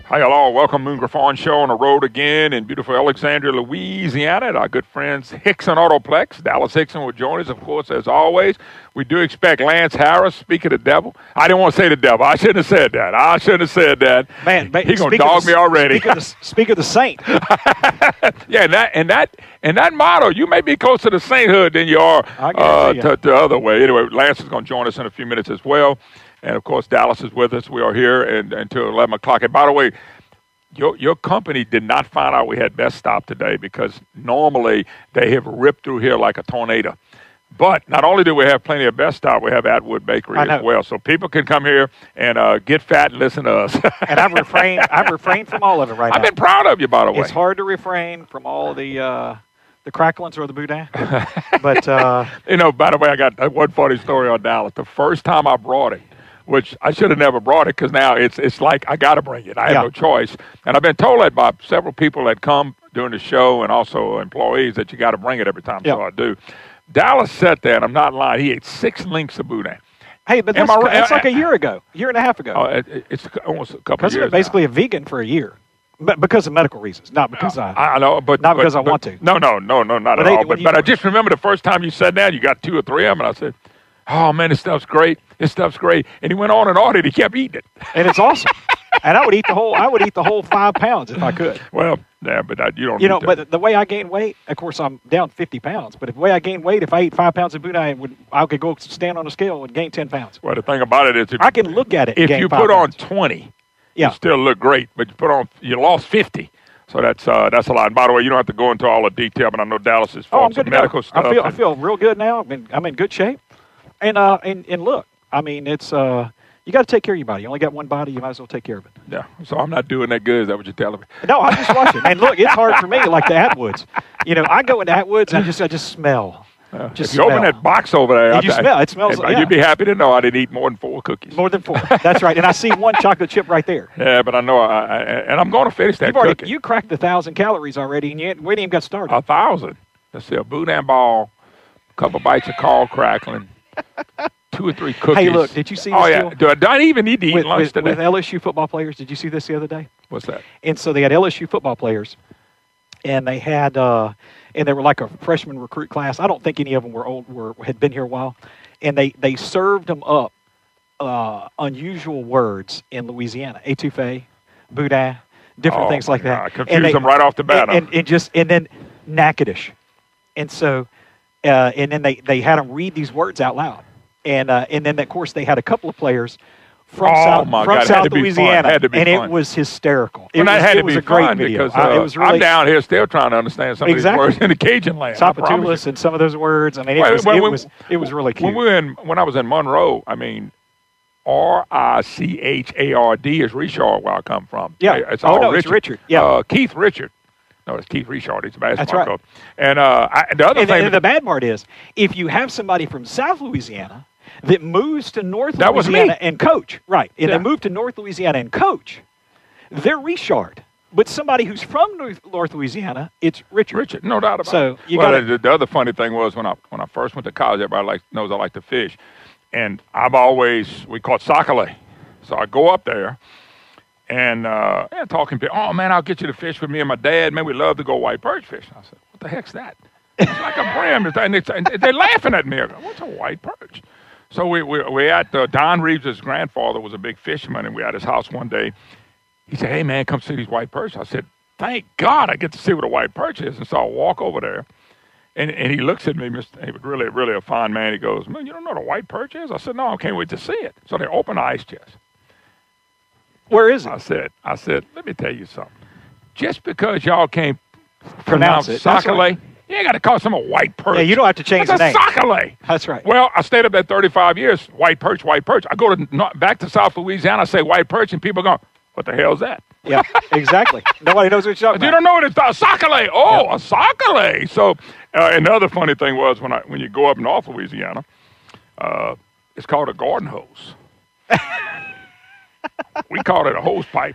Hi, hello. Welcome to Griffon Show on the road again in beautiful Alexandria, Louisiana at our good friends Hixson Autoplex. Dallas Hixson will join us, of course, as always. We do expect Lance Harris, speak of the devil. I didn't want to say the devil. I shouldn't have said that. Man, he's going to dog me already. Speak of the saint. Yeah, and that motto, you may be closer to sainthood than you are to the other way. Anyway, Lance is going to join us in a few minutes as well. And, of course, Dallas is with us. We are here until 11 o'clock. And, by the way, your company did not find out we had Best Stop today because normally they have ripped through here like a tornado. But not only do we have plenty of Best Stop, we have Atwood Bakery as well. So people can come here and get fat and listen to us. And I've refrained from all of it right now. I've been proud of you, by the way. It's hard to refrain from all the cracklings or the boudin. But, by the way, I got one funny story on Dallas. The first time I brought it, which I should have never brought it because now it's like I got to bring it. I have no choice. And I've been told that by several people that come during the show and also employees that you got to bring it every time. So I do. Dallas sat there, and I'm not lying. He ate 6 links of boudin. Hey, but that's like a year and a half ago. Oh, it's almost a couple of years. Because basically a vegan for a year. But because of medical reasons, not because I know, but not because I want to. No, not at all. But I just remember the first time you sat down, you got 2 or 3 of them, and I said, "Oh man, this stuff's great. And he went on and on, and he kept eating it. And it's awesome. And I would eat the whole 5 pounds if I could. Well, yeah, but you don't. But the way I gain weight, of course, I'm down 50 pounds. But the way I gain weight, if I eat 5 pounds of boudin, I could go stand on a scale and gain 10 pounds. Well, the thing about it is, I can look at it. If you put on 20, you still look great. But you lost 50. So that's a lot. And by the way, you don't have to go into all the detail, but I know Dallas is full of medical stuff. I feel real good now. I'm in good shape. And look, I mean, it's you got to take care of your body. You only got one body. You might as well take care of it. Yeah. So I'm not doing that good. Is that what you're telling me? No, I'm just watching. And look, it's hard for me, like the Atwoods. I go into Atwoods and I just smell. If you open that box over there, you smell. It smells. You'd be happy to know I didn't eat more than 4 cookies. More than 4. That's right. And I see one chocolate chip right there. Yeah, but I know, and I'm going to finish that cookie. You cracked 1,000 calories already, and we didn't even get started. 1,000. Let's see, a boudin ball, a couple bites of caul crackling, 2 or 3 cookies. Hey, look, did you see this? Oh, yeah. Do I even need to eat lunch today? With LSU football players, did you see this the other day? What's that? And so they had LSU football players, and they had, and they were like a freshman recruit class. I don't think any of them had been here a while. And they served them up unusual words in Louisiana, étouffée, boudin, different things like that. Confused them right off the bat. And then Natchitoches. And so, and then they had them read these words out loud. And then, of course, they had a couple of players from South Louisiana, and it was hysterical. It was a great video. Because it was really, I'm down here still trying to understand some of these words in the Cajun land. Topatoulas and some of those words. I mean, it was really cute. When I was in Monroe, I mean, Richard is Richard where I come from. Yeah. It's Richard. It's Richard. Yeah. Keith Richard. No, it's Keith Richard. He's a basketball coach. And the bad part is, if you have somebody from South Louisiana that moves to North Louisiana and coach, right? And they move to North Louisiana and coach, they're Richard. But somebody who's from North Louisiana, it's Richard. Richard, no doubt about it. The other funny thing was when I first went to college, everybody knows I like to fish, and we caught sockeye. So I go up there. And talking to people, oh, man, I'll get you to fish with me and my dad. Man, we love to go white perch fishing. I said, what the heck's that? It's like a brim. And they're laughing at me. I go, what's a white perch? So we at Don Reeves' grandfather was a big fisherman, and we at his house one day. He said, hey, man, come see these white perch. I said, thank God I get to see what a white perch is. And so I walk over there, and he looks at me. He was really, really a fine man. He goes, man, you don't know what a white perch is? I said, no, I can't wait to see it. So they open the ice chest. Where is it? I said, let me tell you something. Just because y'all can't pronounce it, sockeye, you ain't got to call someone white perch. Yeah, you don't have to change the name. That's a sockeye. That's right. Well, I stayed up there 35 years, white perch. I go back to South Louisiana, I say white perch, and people go, what the hell is that? Yeah, exactly. Nobody knows what you're talking about. You don't know what it's a sockeye. Oh, yeah. A sockeye. So another funny thing was when you go up North Louisiana, it's called a garden hose. We called it a hose pipe.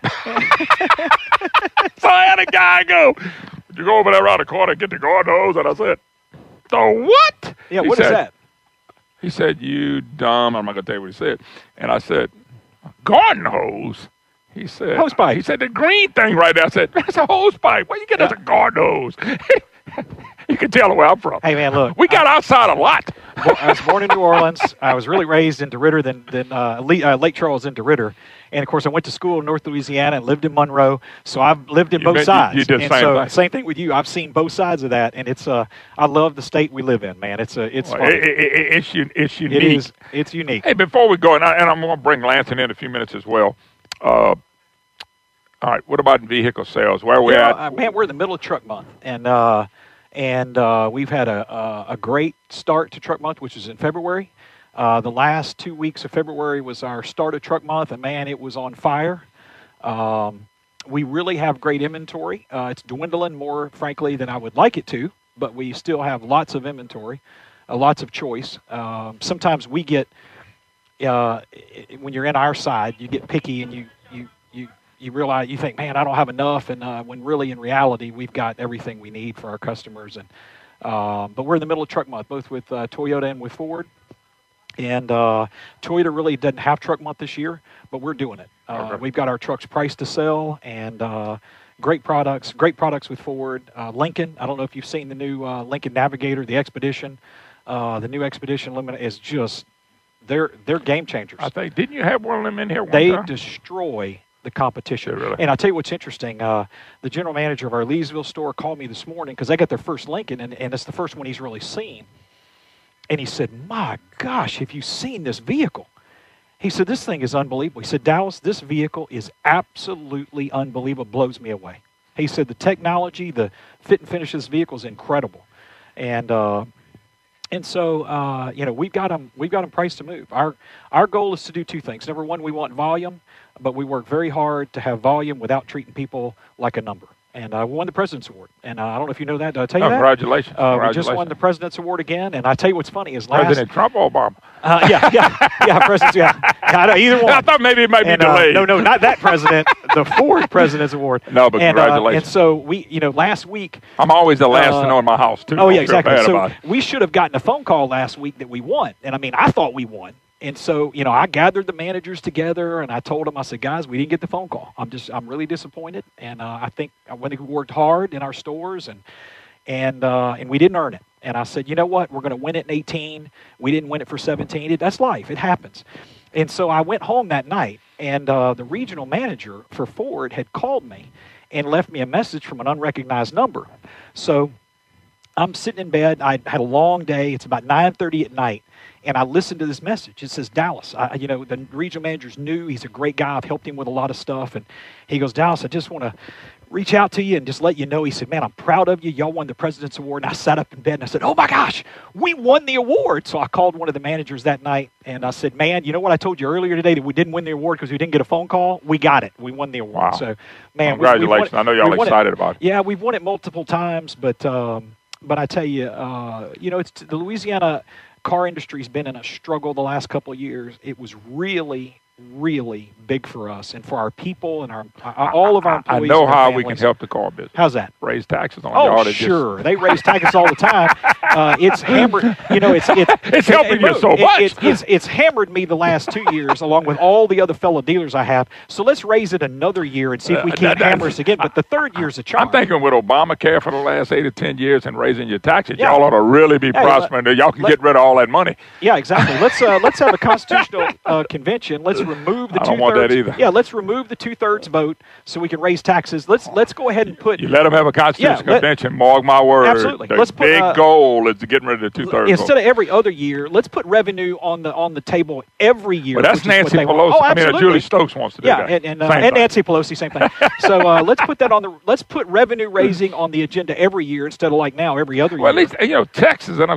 So I had a guy go, you go over there around the corner and get the garden hose. And I said, the what? Yeah, what is that? He said, you dumb. I'm not going to tell you what he said. And I said, garden hose? He said, hose pipe. He said, the green thing right there. I said, that's a hose pipe. Where you get that's a garden hose? You can tell where I'm from. Hey, man, look. We got outside a lot. I was born in New Orleans. I was really raised in DeRidder, then Lake Charles in DeRidder. And, of course, I went to school in North Louisiana and lived in Monroe. So I've lived in both sides. You did the same thing. Same thing with you. I've seen both sides of that. And it's I love the state we live in, man. It's unique. It is. It's unique. Hey, before we go, and I'm going to bring Lansing in a few minutes as well. All right, what about vehicle sales? Where are we at? Man, we're in the middle of truck month. And we've had a great start to truck month, which is in February. The last 2 weeks of February was our start of truck month, and, man, it was on fire. We really have great inventory. It's dwindling more, frankly, than I would like it to, but we still have lots of inventory, lots of choice. Sometimes we get, when you're in our side, you get picky and you realize, you think, man, I don't have enough, and when really in reality we've got everything we need for our customers. And but we're in the middle of truck month, both with Toyota and with Ford. And Toyota really doesn't have truck month this year, but we're doing it. Okay. We've got our trucks priced to sell, and great products with Ford. Lincoln, I don't know if you've seen the new Lincoln Navigator, the Expedition. The new Expedition Limited is just, they're game changers. I think, didn't you have one of them in here one time? They destroy the competition. Really? And I'll tell you what's interesting. The general manager of our Leesville store called me this morning because they got their first Lincoln, and it's the first one he's really seen. And he said, my gosh, have you seen this vehicle? He said, this thing is unbelievable. He said, Dallas, this vehicle is absolutely unbelievable. Blows me away. He said, the technology, the fit and finish of this vehicle is incredible. And so, we've got them priced to move. Our goal is to do two things. Number one, we want volume, but we work very hard to have volume without treating people like a number. And we won the President's Award. And I don't know if you know that. Did I tell you that? Congratulations. We just won the President's Award again. And I tell you what's funny is President Trump or Obama? President. Yeah, I know, either one. I thought maybe it might be delayed. No, not that president. The Ford President's Award. No, but congratulations. And so we, last week. I'm always the last to know in my house too. Oh yeah, exactly. So we should have gotten a phone call last week that we won. And I mean, I thought we won. And so, I gathered the managers together, and I told them, I said, guys, we didn't get the phone call. I'm really disappointed. And I think we worked hard in our stores, and we didn't earn it. And I said, you know what? We're going to win it in 18. We didn't win it for 17. That's life. It happens. And so I went home that night, and the regional manager for Ford had called me and left me a message from an unrecognized number. So I'm sitting in bed. I had a long day. It's about 9:30 at night. And I listened to this message. It says, Dallas, the regional manager's new. He's a great guy. I've helped him with a lot of stuff. And he goes, Dallas, I just want to reach out to you and just let you know. He said, man, I'm proud of you. Y'all won the President's Award. And I sat up in bed and I said, oh, my gosh, we won the award. So I called one of the managers that night and I said, man, you know what I told you earlier today, that we didn't win the award because we didn't get a phone call? We got it. We won the award. Wow. So, man, congratulations. I know y'all excited about it. Yeah, we've won it multiple times. But I tell you, it's the Louisiana car industry's been in a struggle the last couple of years. It was really, really big for us and for our people and all of our employees. I know how we can help the car business. How's that? Raise taxes on y'all. Oh, sure. They raise taxes all the time. It's hammered. It's helping you so much. It's hammered me the last 2 years, along with all the other fellow dealers I have. So let's raise it another year and see if we can't hammer us again. But the third year's a charm. I'm thinking with Obamacare for the last 8 or 10 years and raising your taxes, y'all ought to really be prospering. Y'all can get rid of all that money. Yeah, exactly. Let's have a constitutional convention. Let's remove the 2/3. I don't want that either. Yeah, let's remove the 2/3 vote so we can raise taxes. Let's go ahead and put. You let them have a constitutional convention. Mark my word. Absolutely. The big goal is to get rid of the 2/3 instead vote. of every other year. Let's put revenue on the table every year. Well, that's Nancy Pelosi. Oh, absolutely. Julie Stokes wants to do that. And Nancy Pelosi, same thing. So let's put that on let's put revenue raising on the agenda every year instead of like now every other year. Well, at least Texas, and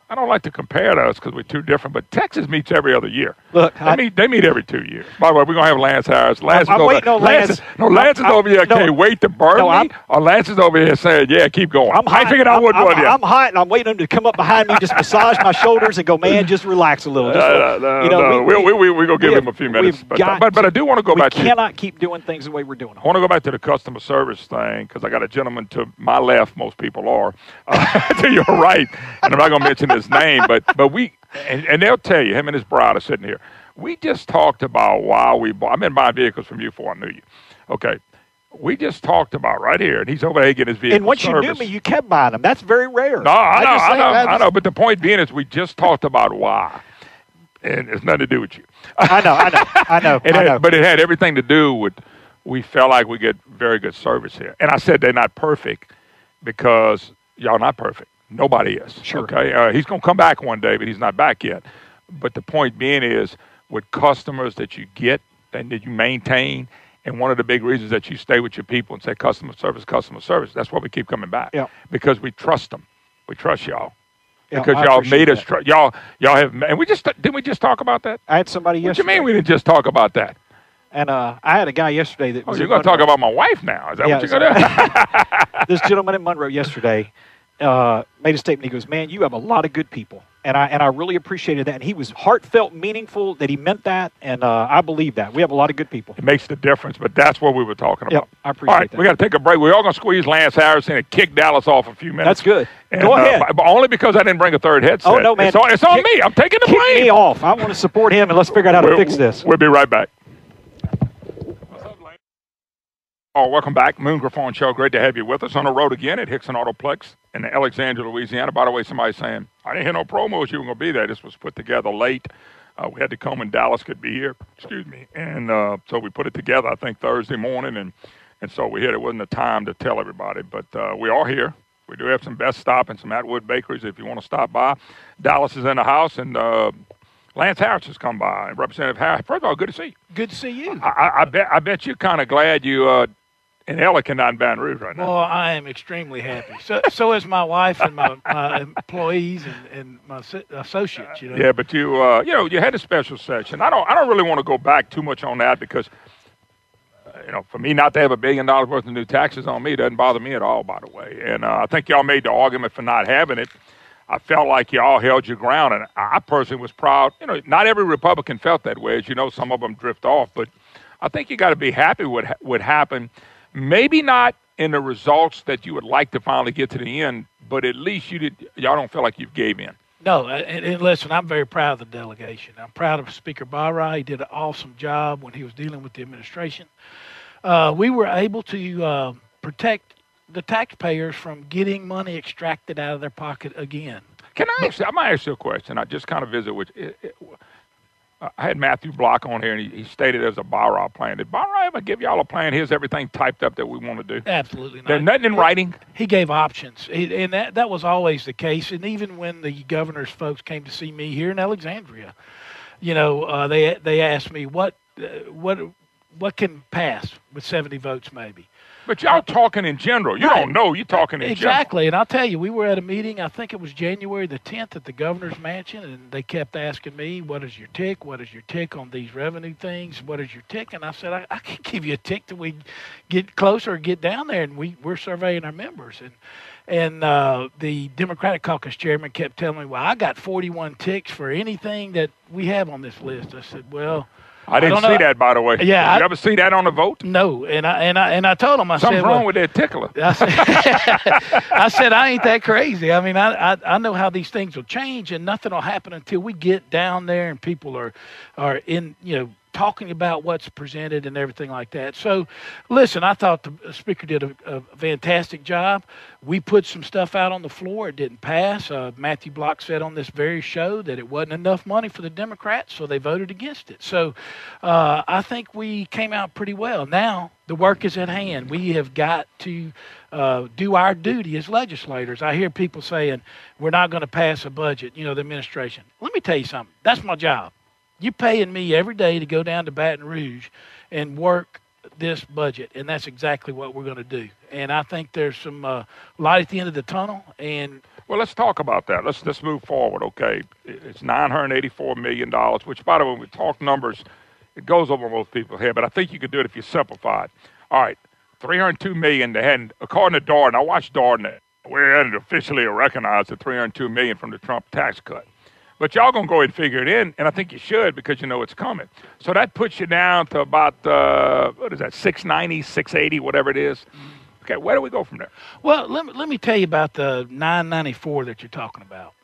I don't like to compare to us because we're too different, but Texas meets every other year. Look, they meet every 2 years. By the way, we're going to have Lance Harris. Lance is over here, can't wait to burn me, or Lance is over here saying, yeah, keep going. I figured I would run you. I'm hot, and I'm waiting him to come up behind me, just massage my shoulders and go, man, just relax a little. We're going to give him a few minutes. But I do want to go back to... We cannot keep doing things the way we're doing them. I want to go back to the customer service thing, because I got a gentleman to my left, most people are, to your right, and I'm not going to mention his name, but we, and they'll tell you, him and his bride are sitting here, We just talked about why we bought. I've been buying vehicles from you before I knew you. Okay. We just talked about right here, and he's over there getting his vehicle And once serviced. you knew me, you kept buying them. That's very rare. No, I know. But the point being is we just talked about why. And it's nothing to do with you. I know. But it had everything to do with we felt like we get very good service here. And I said they're not perfect because y'all not perfect. Nobody is. Sure. Okay. He's going to come back one day, but he's not back yet. But the point being is with customers that you get and that you maintain, and one of the big reasons that you stay with your people and say customer service, that's why we keep coming back. Yeah. Because we trust them. We trust y'all. Yeah, because y'all made us trust. Y'all have, and didn't we just talk about that? I had somebody yesterday. What you mean we didn't just talk about that? And I had a guy yesterday that was. You're going to talk about my wife now? Is that what you're going to do? This gentleman in Monroe yesterday made a statement. He goes, "Man, you have a lot of good people," and I really appreciated that. And he was heartfelt, meaningful that he meant that, and I believe that we have a lot of good people. It makes the difference, but that's what we were talking about. Yep, I appreciate all right, that. We got to take a break. We're all going to squeeze Lance Harrison and kick Dallas off a few minutes. That's good. And, Go ahead. But only because I didn't bring a third headset. Oh no, man! It's on me. I'm taking the blame. Kick me off. I want to support him, and let's figure out how to fix this. We'll be right back. Oh, welcome back. Moon Griffon Show. Great to have you with us on the road again at Hixson Autoplex in Alexandria, Louisiana. By the way, somebody's saying, I didn't hear no promos you were going to be there. This was put together late. We had to come when Dallas could be here. Excuse me. And so we put it together, I think, Thursday morning. And so we hit it. Wasn't the time to tell everybody. But we are here. We do have some Best Stop and some Atwood Bakeries if you want to stop by. Dallas is in the house. And Lance Harris has come by. Representative Harris, first of all, good to see you. Good to see you. I bet you're kind of glad you in Ellicott, not in Baton Rouge right now. Well, I am extremely happy. So is my wife and my employees and my associates. You know. Yeah, but you had a special session. I don't really want to go back too much on that because for me not to have $1 billion worth of new taxes on me doesn't bother me at all. By the way, and I think y'all made the argument for not having it. I felt like y'all held your ground, and I personally was proud. Not every Republican felt that way, as you know. Some of them drift off, but I think you got to be happy with what happened. Maybe not in the results that you would like to finally get to the end, but at least y'all don't feel like you gave in. No, and listen, I'm very proud of the delegation. I'm proud of Speaker Barra. He did an awesome job when he was dealing with the administration. We were able to protect the taxpayers from getting money extracted out of their pocket again. Can I ask you? I might ask you a question. I just kind of visit with. I had Matthew Block on here, and he stated there's a Barra plan. Did Barra ever give y'all a plan? Here's everything typed up that we want to do. Absolutely not. There's nothing in writing. He gave options, and that was always the case. And even when the governor's folks came to see me here in Alexandria, they asked me what can pass with 70 votes maybe. But y'all talking in general. You don't know. You're talking in general. Exactly. And I'll tell you, we were at a meeting, I think it was January the 10th at the governor's mansion, and they kept asking me, what is your tick? What is your tick on these revenue things? What is your tick? And I said, I can't give you a tick till we get closer or get down there, and we're surveying our members. And the Democratic caucus chairman kept telling me, well, I got 41 ticks for anything that we have on this list. I said, well, I didn't see that, by the way. Yeah, did you ever see that on the vote? No, and I told him, something's wrong with that tickler. I said I ain't that crazy. I mean, I know how these things will change, and nothing will happen until we get down there and people are in talking about what's presented and everything like that. So, listen, I thought the speaker did a fantastic job. We put some stuff out on the floor. It didn't pass. Matthew Block said on this very show that it wasn't enough money for the Democrats, so they voted against it. So I think we came out pretty well. Now the work is at hand. We have got to do our duty as legislators. I hear people saying we're not going to pass a budget, the administration. Let me tell you something. That's my job. You're paying me every day to go down to Baton Rouge and work this budget, and that's exactly what we're going to do. And I think there's some light at the end of the tunnel. And well, let's talk about that. Let's move forward, okay? It's $984 million, which, by the way, when we talk numbers, it goes over most people's head, but I think you could do it if you simplify it. All right, $302 million. They hadn't, according to Darden, I watched Darden. We hadn't officially recognized the $302 million from the Trump tax cut. But y'all going to go ahead and figure it in, and I think you should because you know it's coming. So that puts you down to about, what is that, 690, 680, whatever it is. Okay, where do we go from there? Well, let me tell you about the 994 that you're talking about.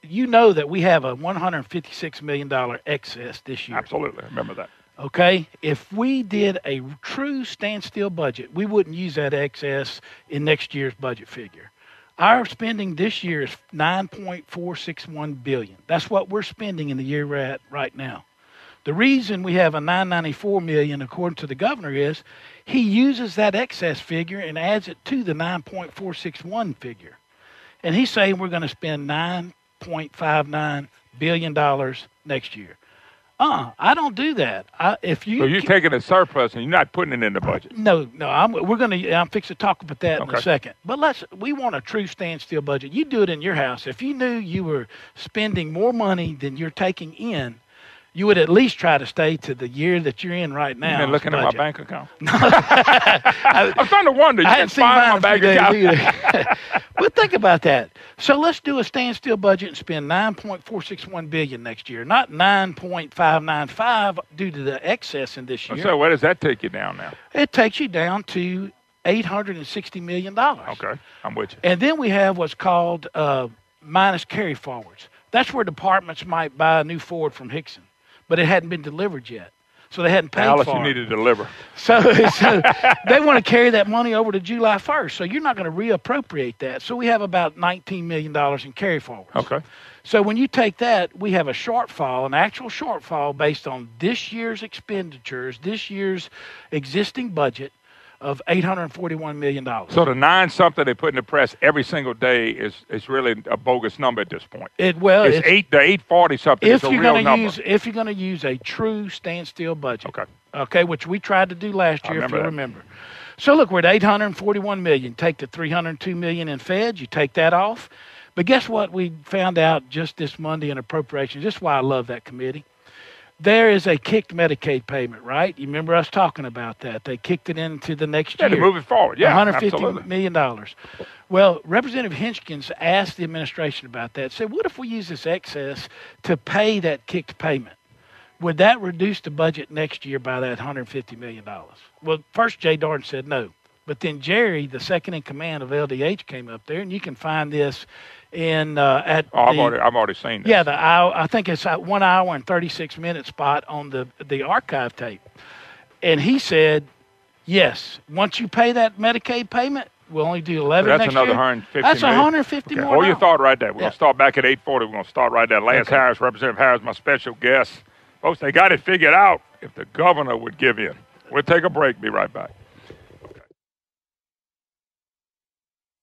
you know that we have a $156 million excess this year. Absolutely. I remember that. Okay? If we did a true standstill budget, we wouldn't use that excess in next year's budget figure. Our spending this year is $9.461 billion. That's what we're spending in the year we're at right now. The reason we have a $994 million, according to the governor, is he uses that excess figure and adds it to the $9.461 figure. And he's saying we're going to spend $9.59 billion next year. I don't do that. So you're taking a surplus and you're not putting it in the budget? No. I'm fixing to talk about that in a second. But we want a true standstill budget. You do it in your house. If you knew you were spending more money than you're taking in, you would at least try to stay to the year that you're in right now. You've been looking at my bank account? I'm starting to wonder. You can find my bank account. But think about that. So let's do a standstill budget and spend $9.461 billion next year, not $9.595 due to the excess in this year. So where does that take you down now? It takes you down to $860 million. Okay, I'm with you. And then we have what's called minus carry forwards. That's where departments might buy a new Ford from Hixson, but it hadn't been delivered yet. So they hadn't paid Dallas, for it. you need to deliver. So they want to carry that money over to July 1st. So you're not going to reappropriate that. So we have about $19 million in carry forwards. Okay. So when you take that, we have a shortfall, an actual shortfall based on this year's expenditures, this year's existing budget of $841 million. So the 9-something they put in the press every single day is really a bogus number at this point. The 840-something is a real number. If you're going to use a true standstill budget, okay, which we tried to do last year, if you remember. So look, we're at $841 million. Take the $302 million in feds, you take that off. But guess what we found out just this Monday in appropriations? This is why I love that committee. There is a kicked Medicaid payment, right? You remember us talking about that. They kicked it into the next year. To move it forward, $150 million. Well, Representative Hinchkins asked the administration about that. Said, what if we use this excess to pay that kicked payment? Would that reduce the budget next year by that $150 million? Well, first Jay Darden said no. But then Jerry, the second in command of LDH, came up there, and you can find this in I've already seen this. Yeah, I think it's a 1 hour and 36-minute spot on the archive tape. And he said, yes, once you pay that Medicaid payment, we'll only do 11 that's next another year. 150 That's million. 150 more. Hold your thought right there. We're going to start back at 840. We're going to start right there. Lance Harris, Representative Harris, my special guest. Folks, they got it figured out if the governor would give in. We'll take a break. Be right back.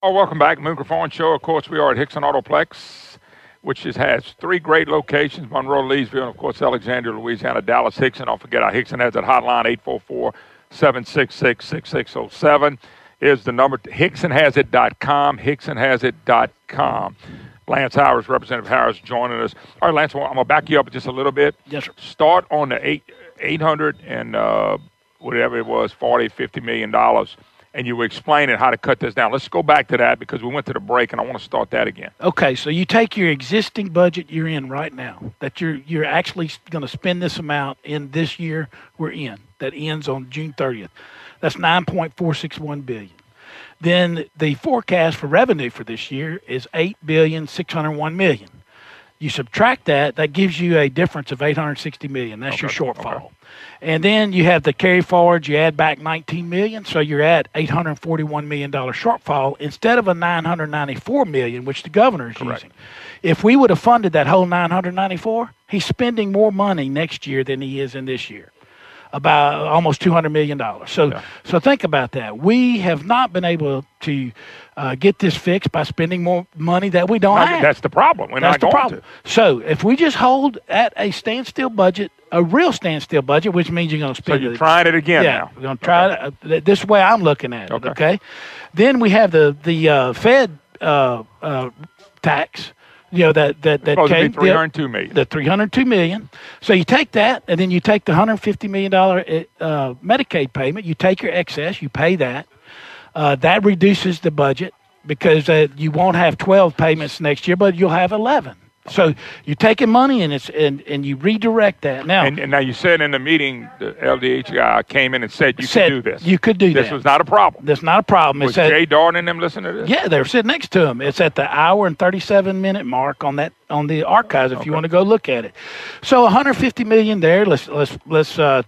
Oh, welcome back. Moon Griffon Show. Of course, we are at Hixson Autoplex, which has 3 great locations, Monroe, Leesville, and, of course, Alexandria, Louisiana, Dallas Hixson. Don't forget, our Hixson has that hotline, 844-766-6607 is the number. HixsonHasIt.com, HixsonHasIt.com. Lance Harris, Representative Harris, joining us. All right, Lance, I'm going to back you up just a little bit. Yes, sir. Start on the 800 and whatever it was, $50 million. And you were explaining how to cut this down. Let's go back to that because we went to the break, and I want to start that again. Okay, so you take your existing budget you're in right now, that you're actually going to spend this amount in this year we're in, that ends on June 30th. That's $9.461 billion. Then the forecast for revenue for this year is $8,601 million. You subtract that, that gives you a difference of $860 million. That's your shortfall. Okay. And then you have the carry forward, you add back $19 million, so you're at $841 million shortfall instead of a $994 million, which the governor is using. If we would have funded that whole $994, he's spending more money next year than he is in this year, about almost $200 million. So think about that. We have not been able to get this fixed by spending more money that we don't have. That's the problem. That's the problem. So if we just hold at a standstill budget, a real standstill budget, which means you're going to spend. So you're trying it again now. We're going to try it. This way I'm looking at it. Okay. Then we have the Fed tax. You know that came $302 million. The $302 million. So you take that, and then you take the $150 million Medicaid payment. You take your excess, you pay that. That reduces the budget because you won't have 12 payments next year, but you'll have 11. So you're taking money and you redirect that. Now, and now you said in the meeting, the LDH guy came in and said you could do this. You could do this. This was not a problem. That's not a problem. Was Jay Darden and them listening to this? Yeah, they were sitting next to him. It's at the hour and 37-minute mark on that on the archives if you want to go look at it. So $150 million there. Let's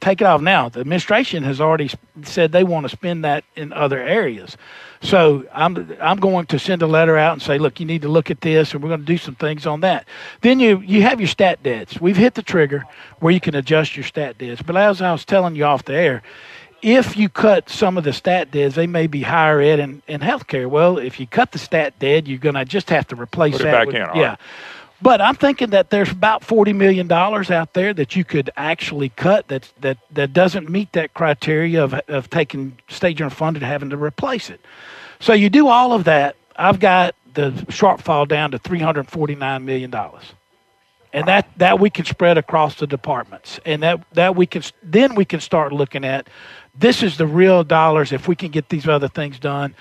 take it off now. The administration has already said they want to spend that in other areas. So I'm going to send a letter out and say, look, you need to look at this, and we're going to do some things on that. Then you have your stat deads. We've hit the trigger where you can adjust your stat deads. But as I was telling you off the air, if you cut some of the stat deads, they may be higher ed and healthcare. Well, if you cut the stat dead, you're going to just have to replace that. Put it back in. Yeah. Right. But I'm thinking that there's about $40 million out there that you could actually cut that doesn't meet that criteria of taking state general fund and having to replace it. So you do all of that, I've got the shortfall down to $349 million. And that we can spread across the departments. And that we can start looking at, this is the real dollars. If we can get these other things done,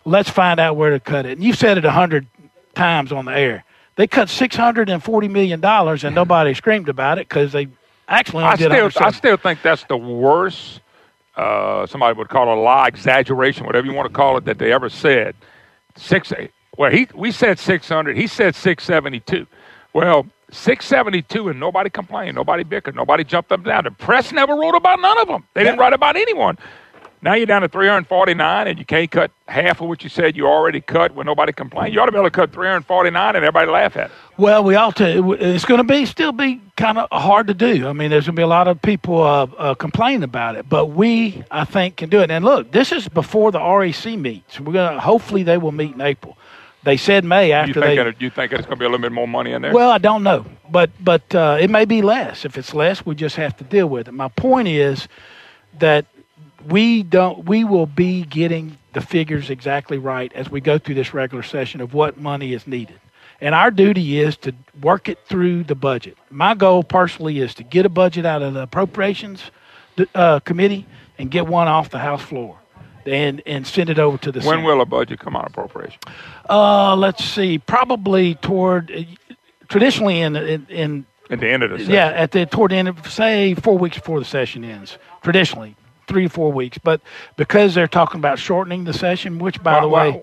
let's find out where to cut it. And you've said it 100 times on the air. They cut $640 million, and nobody screamed about it because they actually only did $100. I still think that's the worst, somebody would call it a lie, exaggeration, whatever you want to call it, that they ever said. We said 600. He said 672. Well, 672, and nobody complained. Nobody bickered. Nobody jumped up and down. The press never wrote about none of them. They didn't write about anyone. Now you're down to 349, and you can't cut half of what you said you already cut when nobody complained. You ought to be able to cut 349 and everybody laugh at it. Well, we ought to. It's going to still be kind of hard to do. I mean, there's going to be a lot of people complaining about it, but we, I think, can do it. And look, this is before the REC meets. Hopefully they will meet in April. They said May after you think it's going to be a little bit more money in there? Well, I don't know, but it may be less. If it's less, we just have to deal with it. My point is that we will be getting the figures exactly right as we go through this regular session of what money is needed. And our duty is to work it through the budget. My goal personally is to get a budget out of the appropriations committee and get one off the House floor and send it over to the Senate. When will a budget come out of appropriation? Let's see, probably traditionally in at the end of the session. Yeah, toward the end of, say, 4 weeks before the session ends, traditionally. 3 to 4 weeks, but because they're talking about shortening the session, which, by the way,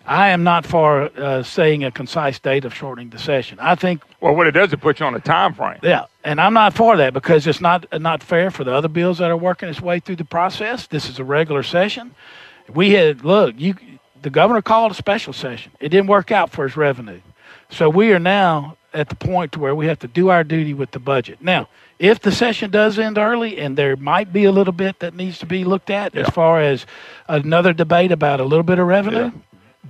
I am not for saying a concise date of shortening the session. I think. Well, what it does, it puts you on a time frame. Yeah, and I'm not for that because it's not fair for the other bills that are working its way through the process. This is a regular session. The governor called a special session. It didn't work out for his revenue, so we are now at the point to where we have to do our duty with the budget. Now, if the session does end early, and there might be a little bit that needs to be looked at as far as another debate about a little bit of revenue.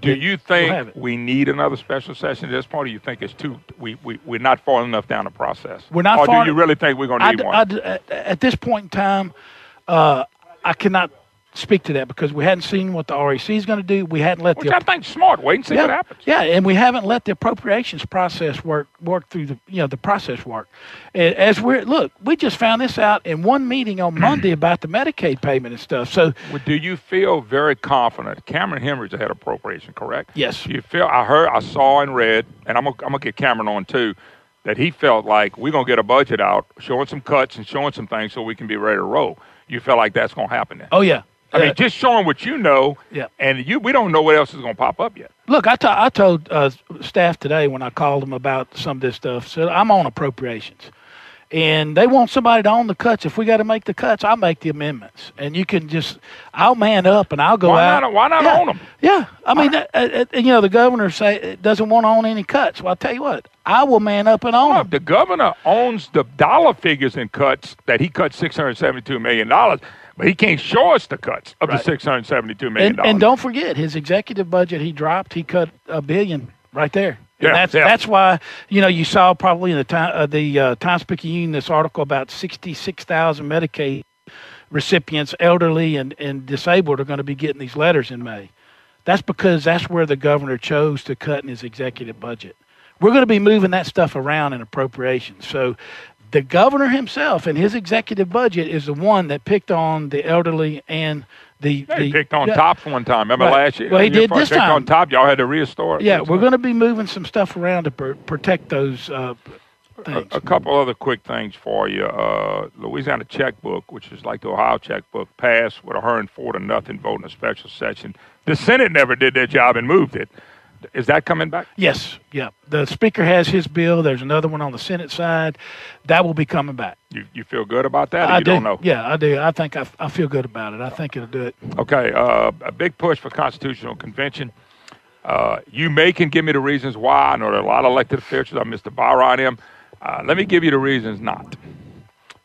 Do you think we need another special session at this point, or you think it's we're not far enough down the process? We're not or far. Do you really think we're going to need one? At this point in time, I cannot speak to that because we hadn't seen what the REC is going to do. We hadn't let I think smart. Wait and see what happens. Yeah, and we haven't let the appropriations process work through the process work. We just found this out in one meeting on Monday about the Medicaid payment and stuff. So, do you feel very confident? Cameron Henry's the head of appropriation, correct? Yes. You feel? I saw and read, and I'm gonna get Cameron on too, that he felt like we're gonna get a budget out, showing some cuts and showing some things so we can be ready to roll. You feel like that's gonna happen then? Oh yeah. I mean, just showing what you know, and we don't know what else is going to pop up yet. Look, I told staff today when I called them about some of this stuff, so I'm on appropriations. And they want somebody to own the cuts. If we got to make the cuts, I'll make the amendments. And you can I'll man up and I'll go out. Why not own them? Yeah. I mean, the governor doesn't want to own any cuts. Well, I'll tell you what, I will man up and own them. The governor owns the dollar figures in cuts that he cut $672 million. But he can't show us the cuts of the $672 million. And don't forget, his executive budget he dropped, he cut $1 billion right there. And that's why, you saw probably in the Times-Picayune this article about 66,000 Medicaid recipients, elderly and disabled, are going to be getting these letters in May. That's because that's where the governor chose to cut in his executive budget. We're going to be moving that stuff around in appropriations. So the governor himself and his executive budget is the one that picked on the elderly and he picked on TOPS one time. Remember last year? Well, he did this time. On top, y'all had to restore it. Yeah, we're going to be moving some stuff around to protect those things. A couple other quick things for you. Louisiana checkbook, which is like the Ohio checkbook, passed with a 104-0 vote in a special session. The Senate never did their job and moved it. Is that coming back? Yes. Yeah. The Speaker has his bill. There's another one on the Senate side. That will be coming back. You feel good about that, or I you do. don't know? Yeah, I do. I think I feel good about it. I think it'll do it. Okay. A big push for Constitutional Convention. You can give me the reasons why. I know there are a lot of elected officials. I missed the bar on them. Let me give you the reasons not.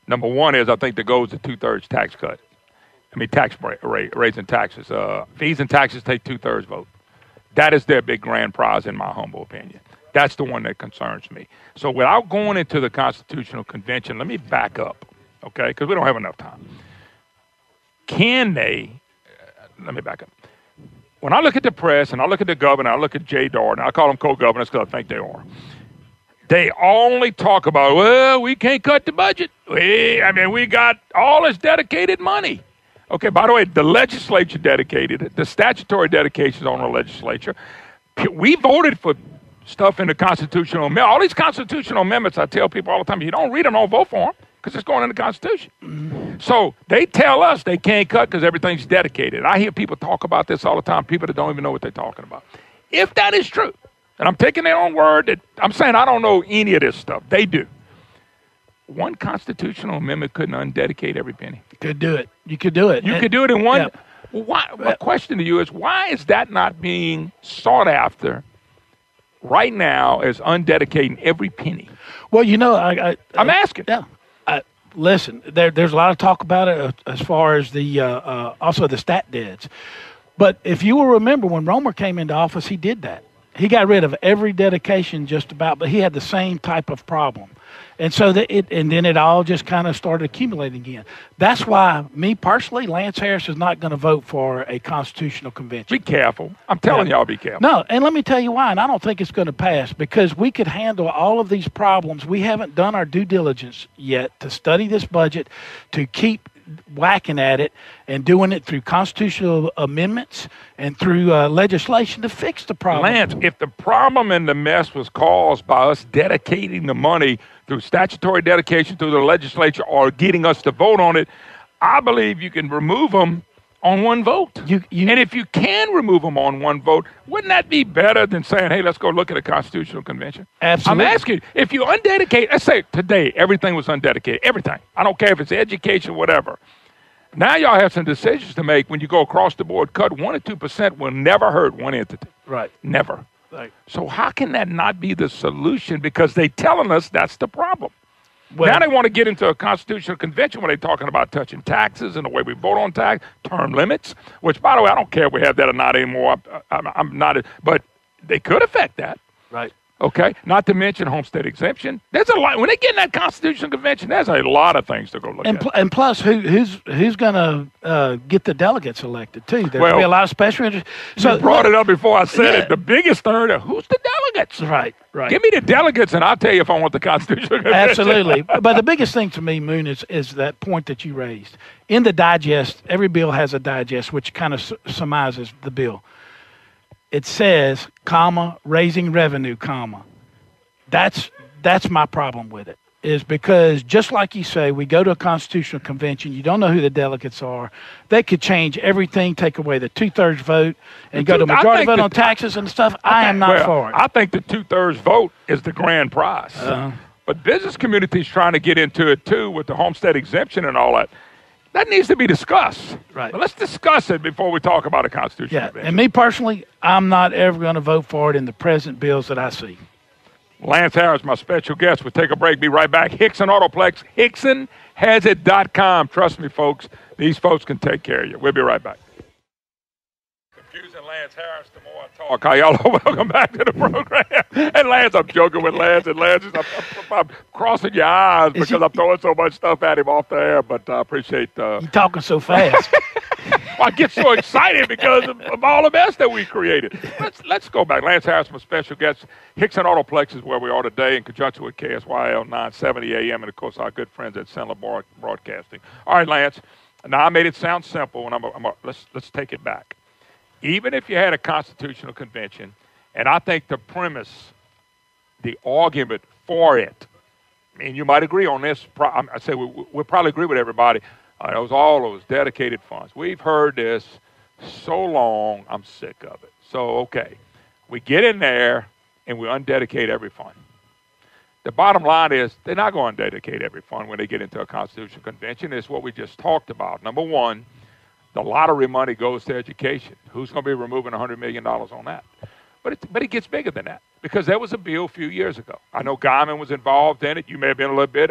Number one is I think the goal is a 2/3 tax cut. Tax rate, raising taxes. Fees and taxes take 2/3 vote. That is their big grand prize, in my humble opinion. That's the one that concerns me. So without going into the Constitutional Convention, let me back up, okay, because we don't have enough time. Let me back up. When I look at the press and I look at the governor, I look at Jay Dart, and I call them co-governors because I think they are. They only talk about, well, we can't cut the budget. We got all this dedicated money. Okay, by the way, the legislature dedicated it. The statutory dedications on the legislature. We voted for stuff in the constitutional amendment. All these constitutional amendments, I tell people all the time, you don't read them, don't vote for them because it's going in the Constitution. Mm-hmm. So they tell us they can't cut because everything's dedicated. I hear people talk about this all the time, people that don't even know what they're talking about. If that is true, and I'm taking their own word, that I'm saying I don't know any of this stuff. They do. One constitutional amendment couldn't undedicate every penny. Could do it. You could do it. You could do it in one. Yeah. Well, why? My question to you is, why is that not being sought after right now as undedicating every penny? Well, I'm asking. Yeah. Listen, there's a lot of talk about it as far as the also the stat deads. But if you will remember, when Romer came into office, he did that. He got rid of every dedication just about, but he had the same type of problem. And so and then it all just kind of started accumulating again. That's why, me personally, Lance Harris is not going to vote for a constitutional convention. Be careful. I'm telling y'all, be careful. No, and let me tell you why. And I don't think it's going to pass because we could handle all of these problems. We haven't done our due diligence yet to study this budget, to keep whacking at it and doing it through constitutional amendments and through legislation to fix the problem. Lance, if the problem and the mess was caused by us dedicating the money through statutory dedication through the legislature or getting us to vote on it, I believe you can remove them on one vote. And if you can remove them on one vote, wouldn't that be better than saying, hey, let's go look at a constitutional convention? Absolutely. I'm asking, if you undedicate, let's say today everything was undedicated, everything. I don't care if it's education, whatever. Now y'all have some decisions to make when you go across the board. Cut 1 or 2% will never hurt one entity. Right. Never. Right. So how can that not be the solution? Because they're telling us that's the problem. Well, now they want to get into a constitutional convention where they're talking about touching taxes and the way we vote on tax, term limits, which, by the way, I don't care if we have that or not anymore. I'm not, but they could affect that. Right. Okay. Not to mention homestead exemption. There's a lot. When they get in that constitutional convention, there's a lot of things to go look at. And plus, who's going to get the delegates elected, too? There's going to be a lot of special interest. So you brought it up before I said it. The biggest third of who's the delegates? Right. Right. Give me the delegates, and I'll tell you if I want the constitutional convention. Absolutely. But the biggest thing to me, Moon, is that point that you raised. In the digest, every bill has a digest, which kind of surmises the bill. It says, comma, raising revenue, comma. That's my problem with it, is because just like you say, we go to a constitutional convention, you don't know who the delegates are. They could change everything, take away the 2/3 vote, and go to a majority vote on taxes and stuff. I am not for it. I think the 2/3 vote is the grand prize. But business community's trying to get into it, too, with the homestead exemption and all that. That needs to be discussed. Right. But let's discuss it before we talk about a constitutional convention. And me personally, I'm not ever going to vote for it in the present bills that I see. Lance Harris, my special guest. We'll take a break, be right back. Hixson Autoplex, HixsonHasIt.com. Trust me, folks, these folks can take care of you. We'll be right back. Confusing Lance Harris the more I talk. Hi, y'all. Welcome back to the program. And Lance, I'm joking with Lance. And Lance, I'm crossing your eyes because I'm throwing so much stuff at him off the air. But I appreciate... You're talking so fast. I get so excited because of all the mess that we created. Let's go back. Lance Harris, my special guest. Hixson Autoplex is where we are today in conjunction with KSYL 970 AM and, of course, our good friends at Sandler Broadcasting. All right, Lance. Now, I made it sound simple, and let's take it back. Even if you had a constitutional convention, and I think the premise, the argument for it, I mean, you might agree on this. I say we'll probably agree with everybody. All those dedicated funds. We've heard this so long, I'm sick of it. So, okay. We get in there, and we undedicate every fund. The bottom line is they're not going to dedicate every fund when they get into a constitutional convention. It's what we just talked about. Number one, the lottery money goes to education. Who's going to be removing $100 million on that? But it gets bigger than that, because there was a bill a few years ago. I know Guyman was involved in it. You may have been a little bit.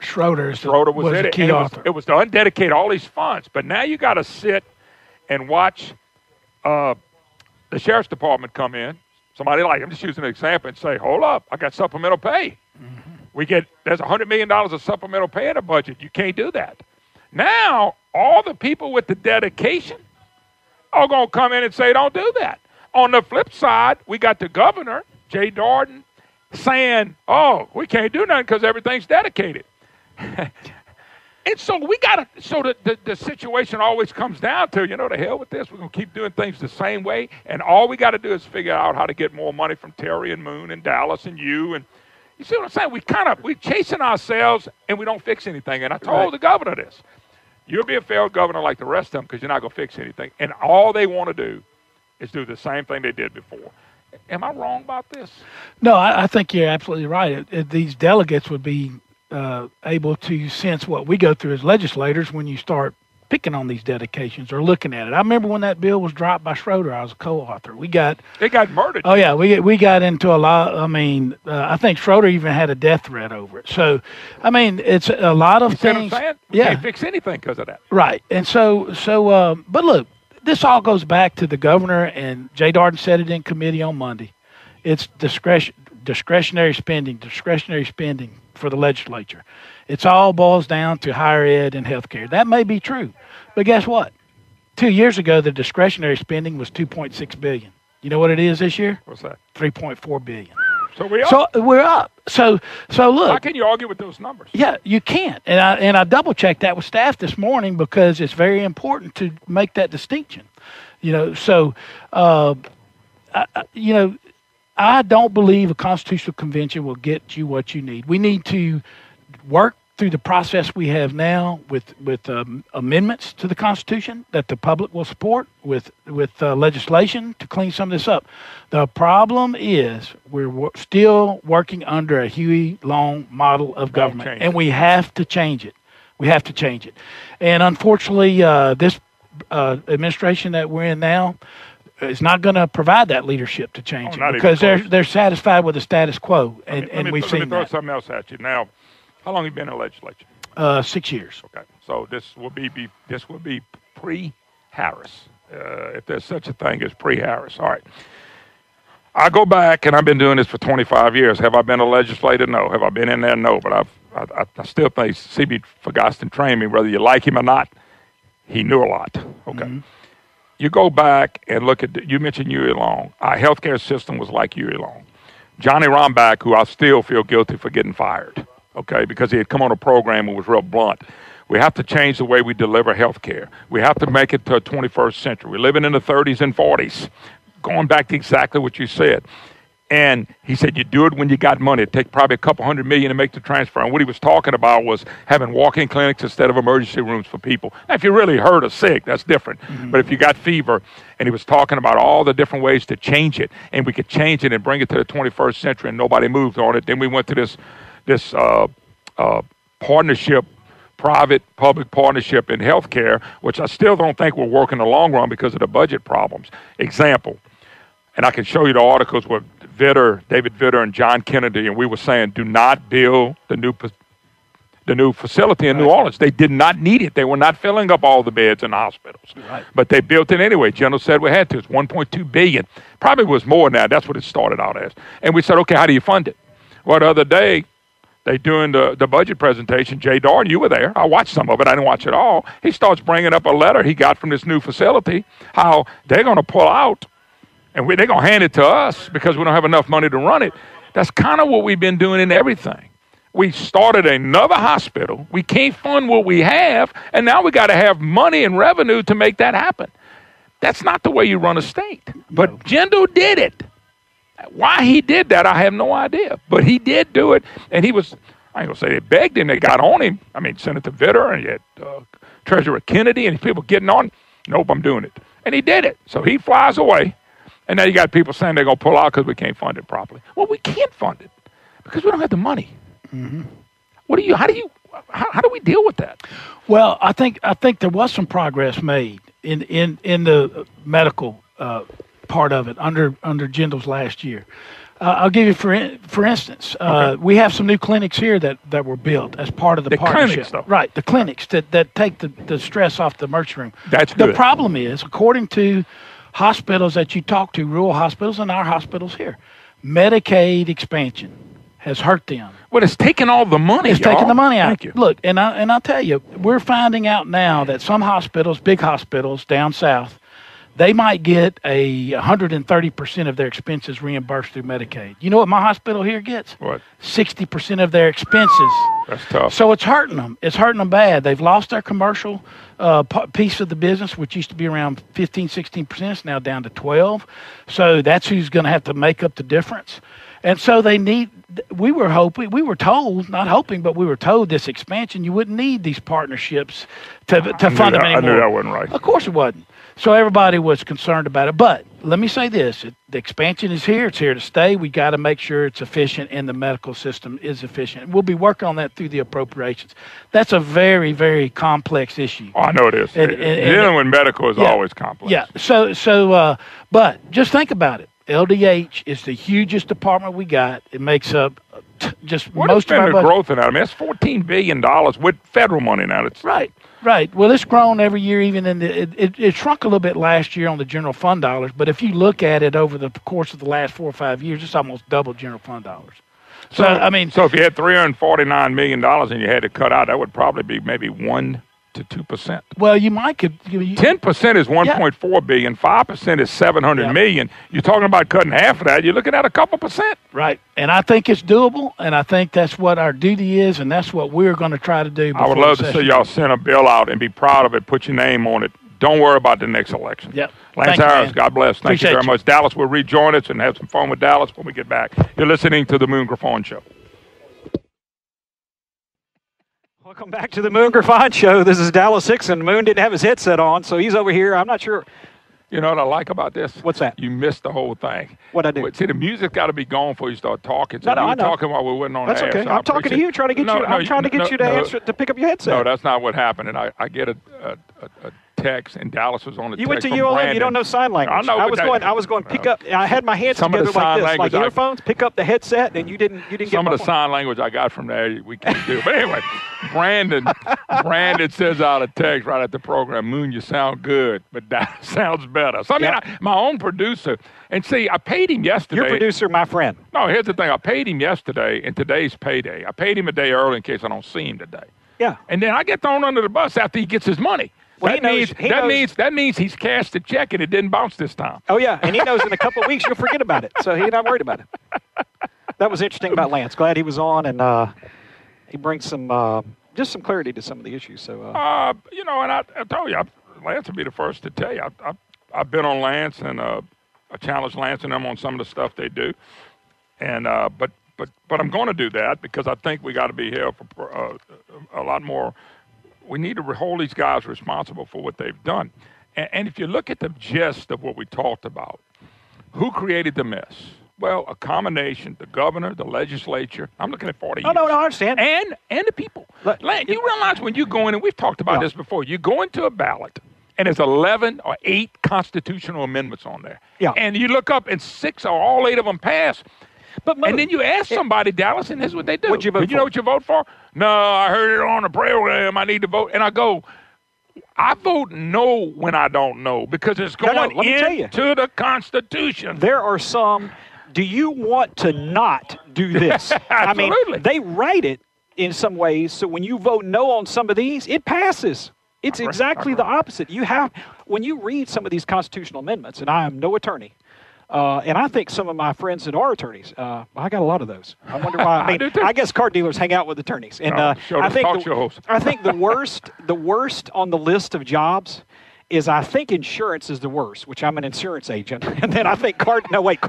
Schroeder was in a it. Key author. It was to undedicate all these funds. But now you got to sit and watch the sheriff's department come in. Somebody I'm just using an example, and say, hold up, I got supplemental pay. Mm-hmm. There's $100 million of supplemental pay in the budget. You can't do that. Now, all the people with the dedication are going to come in and say, don't do that. On the flip side, we got the governor, Jay Darden, saying, oh, we can't do nothing because everything's dedicated. And so the situation always comes down to, the hell with this. We're going to keep doing things the same way. And all we got to do is figure out how to get more money from Terry and Moon and Dallas and you. And you see what I'm saying? We're chasing ourselves and we don't fix anything. And I told the governor this. You'll be a failed governor like the rest of them because you're not going to fix anything. And all they want to do is do the same thing they did before. Am I wrong about this? No, I think you're absolutely right. These delegates would be able to sense what we go through as legislators when you start picking on these dedications or looking at it. I remember when that bill was dropped by Schroeder, I was a co-author. They got murdered. Oh, yeah, we got into a lot. I mean, I think Schroeder even had a death threat over it. So, I mean, it's a lot of things. We can't fix anything because of that. Right. And but look, this all goes back to the governor, and Jay Darden said it in committee on Monday. It's discretionary spending for the legislature. It's all boils down to higher ed and health care. That may be true, but guess what? 2 years ago, the discretionary spending was $2.6 billion. You know what it is this year? What's that? $3.4 billion. So we're up. We're up. So look. How can you argue with those numbers? Yeah, you can't. And I double checked that with staff this morning because it's very important to make that distinction. I don't believe a constitutional convention will get you what you need. We need to work through the process we have now with amendments to the Constitution that the public will support, with legislation to clean some of this up. The problem is we're still working under a Huey Long model of government, and we have to change it. And unfortunately, this administration that we're in now is not going to provide that leadership to change it because they're satisfied with the status quo, and we've seen that. Let me throw something else at you. Now, how long have you been in the legislature? 6 years. Okay, so this will be pre-Harris, if there's such a thing as pre-Harris. All right. I go back, and I've been doing this for 25 years. Have I been a legislator? No. Have I been in there? No. But I still think C.B. Ferguson trained me, whether you like him or not. He knew a lot. Okay. Mm-hmm. You go back and look at, you mentioned Huey Long. Our healthcare system was like Huey Long. Johnny Rombach, who I still feel guilty for getting fired, okay, because he had come on a program and was real blunt. We have to change the way we deliver healthcare. We have to make it to a 21st century. We're living in the 30s and 40s, going back to exactly what you said. And he said, you do it when you got money. It'd take probably a couple $100 million to make the transfer. And what he was talking about was having walk-in clinics instead of emergency rooms for people. Now, if you really hurt or sick, that's different. Mm-hmm. But if you got fever, and he was talking about all the different ways to change it, and we could change it and bring it to the 21st century, and nobody moved on it. Then we went to this partnership, private-public partnership in healthcare, which I still don't think will work in the long run because of the budget problems. Example, and I can show you the articles with David Vitter and John Kennedy, and we were saying, do not build the new facility in New Orleans. They did not need it. They were not filling up all the beds in the hospitals. Right. But they built it anyway. General said we had to. It's $1.2 billion. Probably was more now. That's what it started out as. And we said, okay, how do you fund it? Well, the other day, they doing the budget presentation. Jay Darden, you were there. I watched some of it. I didn't watch it all. He starts bringing up a letter he got from this new facility, how they're going to pull out. And they're going to hand it to us because we don't have enough money to run it. That's kind of what we've been doing in everything. We started another hospital. We can't fund what we have, and now we got to have money and revenue to make that happen. That's not the way you run a state. But Jindal did it. Why he did that, I have no idea. But he did do it, and he was, I ain't going to say they begged him, they got on him. I mean, Senator Vitter and you had Treasurer Kennedy and people getting on. Nope, I'm doing it. And he did it. So he flies away. And now you got people saying they're going to pull out because we can't fund it properly. Well, we can't fund it because we don't have the money. Mm-hmm. How do we deal with that? Well, I think there was some progress made in the medical part of it under Jindal's last year. I'll give you for instance, we have some new clinics here that were built as part of the partnership. Clinics, though. Right, the clinics that take the stress off the emergency room. That's good. The problem is, according to hospitals that you talk to, rural hospitals and our hospitals here, Medicaid expansion has hurt them. Well, it's taking all the money. It's taking the money out. Thank you. Look, and I'll tell you, we're finding out now that some hospitals, big hospitals down south, they might get 130% of their expenses reimbursed through Medicaid. You know what my hospital here gets? What? 60% of their expenses. That's tough. So it's hurting them. It's hurting them bad. They've lost their commercial piece of the business, which used to be around 15, 16%. It's now down to 12. So that's who's going to have to make up the difference. And so we were told, not hoping, but we were told this expansion, you wouldn't need these partnerships to fund them anymore. I knew that wasn't right. Of course it wasn't. So everybody was concerned about it. But let me say this. The expansion is here. It's here to stay. We got to make sure it's efficient and the medical system is efficient. We'll be working on that through the appropriations. That's a very, very complex issue. Oh, I know it is. Dealing with medical is always complex. Yeah. But just think about it. LDH is the hugest department we got. It makes up just what most of our budget. What has been the growth in that? I mean, that's $14 billion with federal money now. It's Right. Well, it's grown every year. Even it shrunk a little bit last year on the general fund dollars. But if you look at it over the course of the last 4 or 5 years, it's almost double general fund dollars. So if you had $349 million and you had to cut out, that would probably be maybe 1 to 2%. Well, you might 10% is $1.4 billion. 5% is $700 million. You're talking about cutting half of that. You're looking at a couple percent. Right. And I think it's doable, and I think that's what our duty is, and that's what we're going to try to do. I would love to see y'all send a bill out and be proud of it. Put your name on it. Don't worry about the next election. Yep. Lance Harris, God bless. Thank you very much. You. Dallas will rejoin us and have some fun with Dallas when we get back. You're listening to the Moon Griffon Show. Welcome back to the Moon Griffon Show. This is Dallas Hixson. Moon didn't have his headset on, so he's over here. I'm not sure. You know what I like about this? What's that? You missed the whole thing. What'd I do? See, the music got to be gone before you start talking. So I know. Talking while we're waiting on That's air. okay. So I'm talking to you, trying to get you. I'm trying to get you to answer to pick up your headset. No, that's not what happened. And I get a text, and Dallas was on the text. You went to from ULM. Brandon. You don't know sign language. I know. I was going pick up. I had my hands together like this, like earphones. Pick up the headset, and you didn't get some of the sign language I got from there. We can't do. But anyway, Brandon says out of text right at the program, Moon, you sound good, but that sounds better. So I mean, my own producer, and see, I paid him yesterday. Your producer, my friend. No, here's the thing. I paid him yesterday, and today's payday. I paid him a day early in case I don't see him today. Yeah. And then I get thrown under the bus after he gets his money. Well, that means he's cashed the check and it didn't bounce this time. Oh, yeah, and he knows in a couple of weeks you'll forget about it, so he's not worried about it. That was interesting about Lance. Glad he was on, and he brings some just some clarity to some of the issues. So, and I told you, Lance would be the first to tell you. I've been on Lance, and I challenged Lance and them on some of the stuff they do, and but I'm going to do that because I think we got to be here for a lot more. We need to hold these guys responsible for what they've done. And if you look at the gist of what we talked about, who created the mess? Well, a combination, the governor, the legislature. I'm looking at 40 years. No, I understand. And the people. You realize when you go in, and we've talked about this before, you go into a ballot, and there's 11 or 8 constitutional amendments on there. Yeah. And you look up, and 6 or all 8 of them pass. And then you ask somebody, Dallas, and this is what they do. What'd you vote for? You know what you vote for? No, I heard it on the program. I need to vote. And I go, I vote no when I don't know because it's going into the Constitution. There are some. Do you want to not do this? I mean, they write it in some ways, so when you vote no on some of these, it passes. It's exactly the opposite. When you read some of these constitutional amendments, and I am no attorney, and I think some of my friends that are attorneys, I got a lot of those. I wonder why. I mean, I guess car dealers hang out with attorneys, and I think the worst on the list of jobs is I think insurance is the worst, which I'm an insurance agent. And then I think car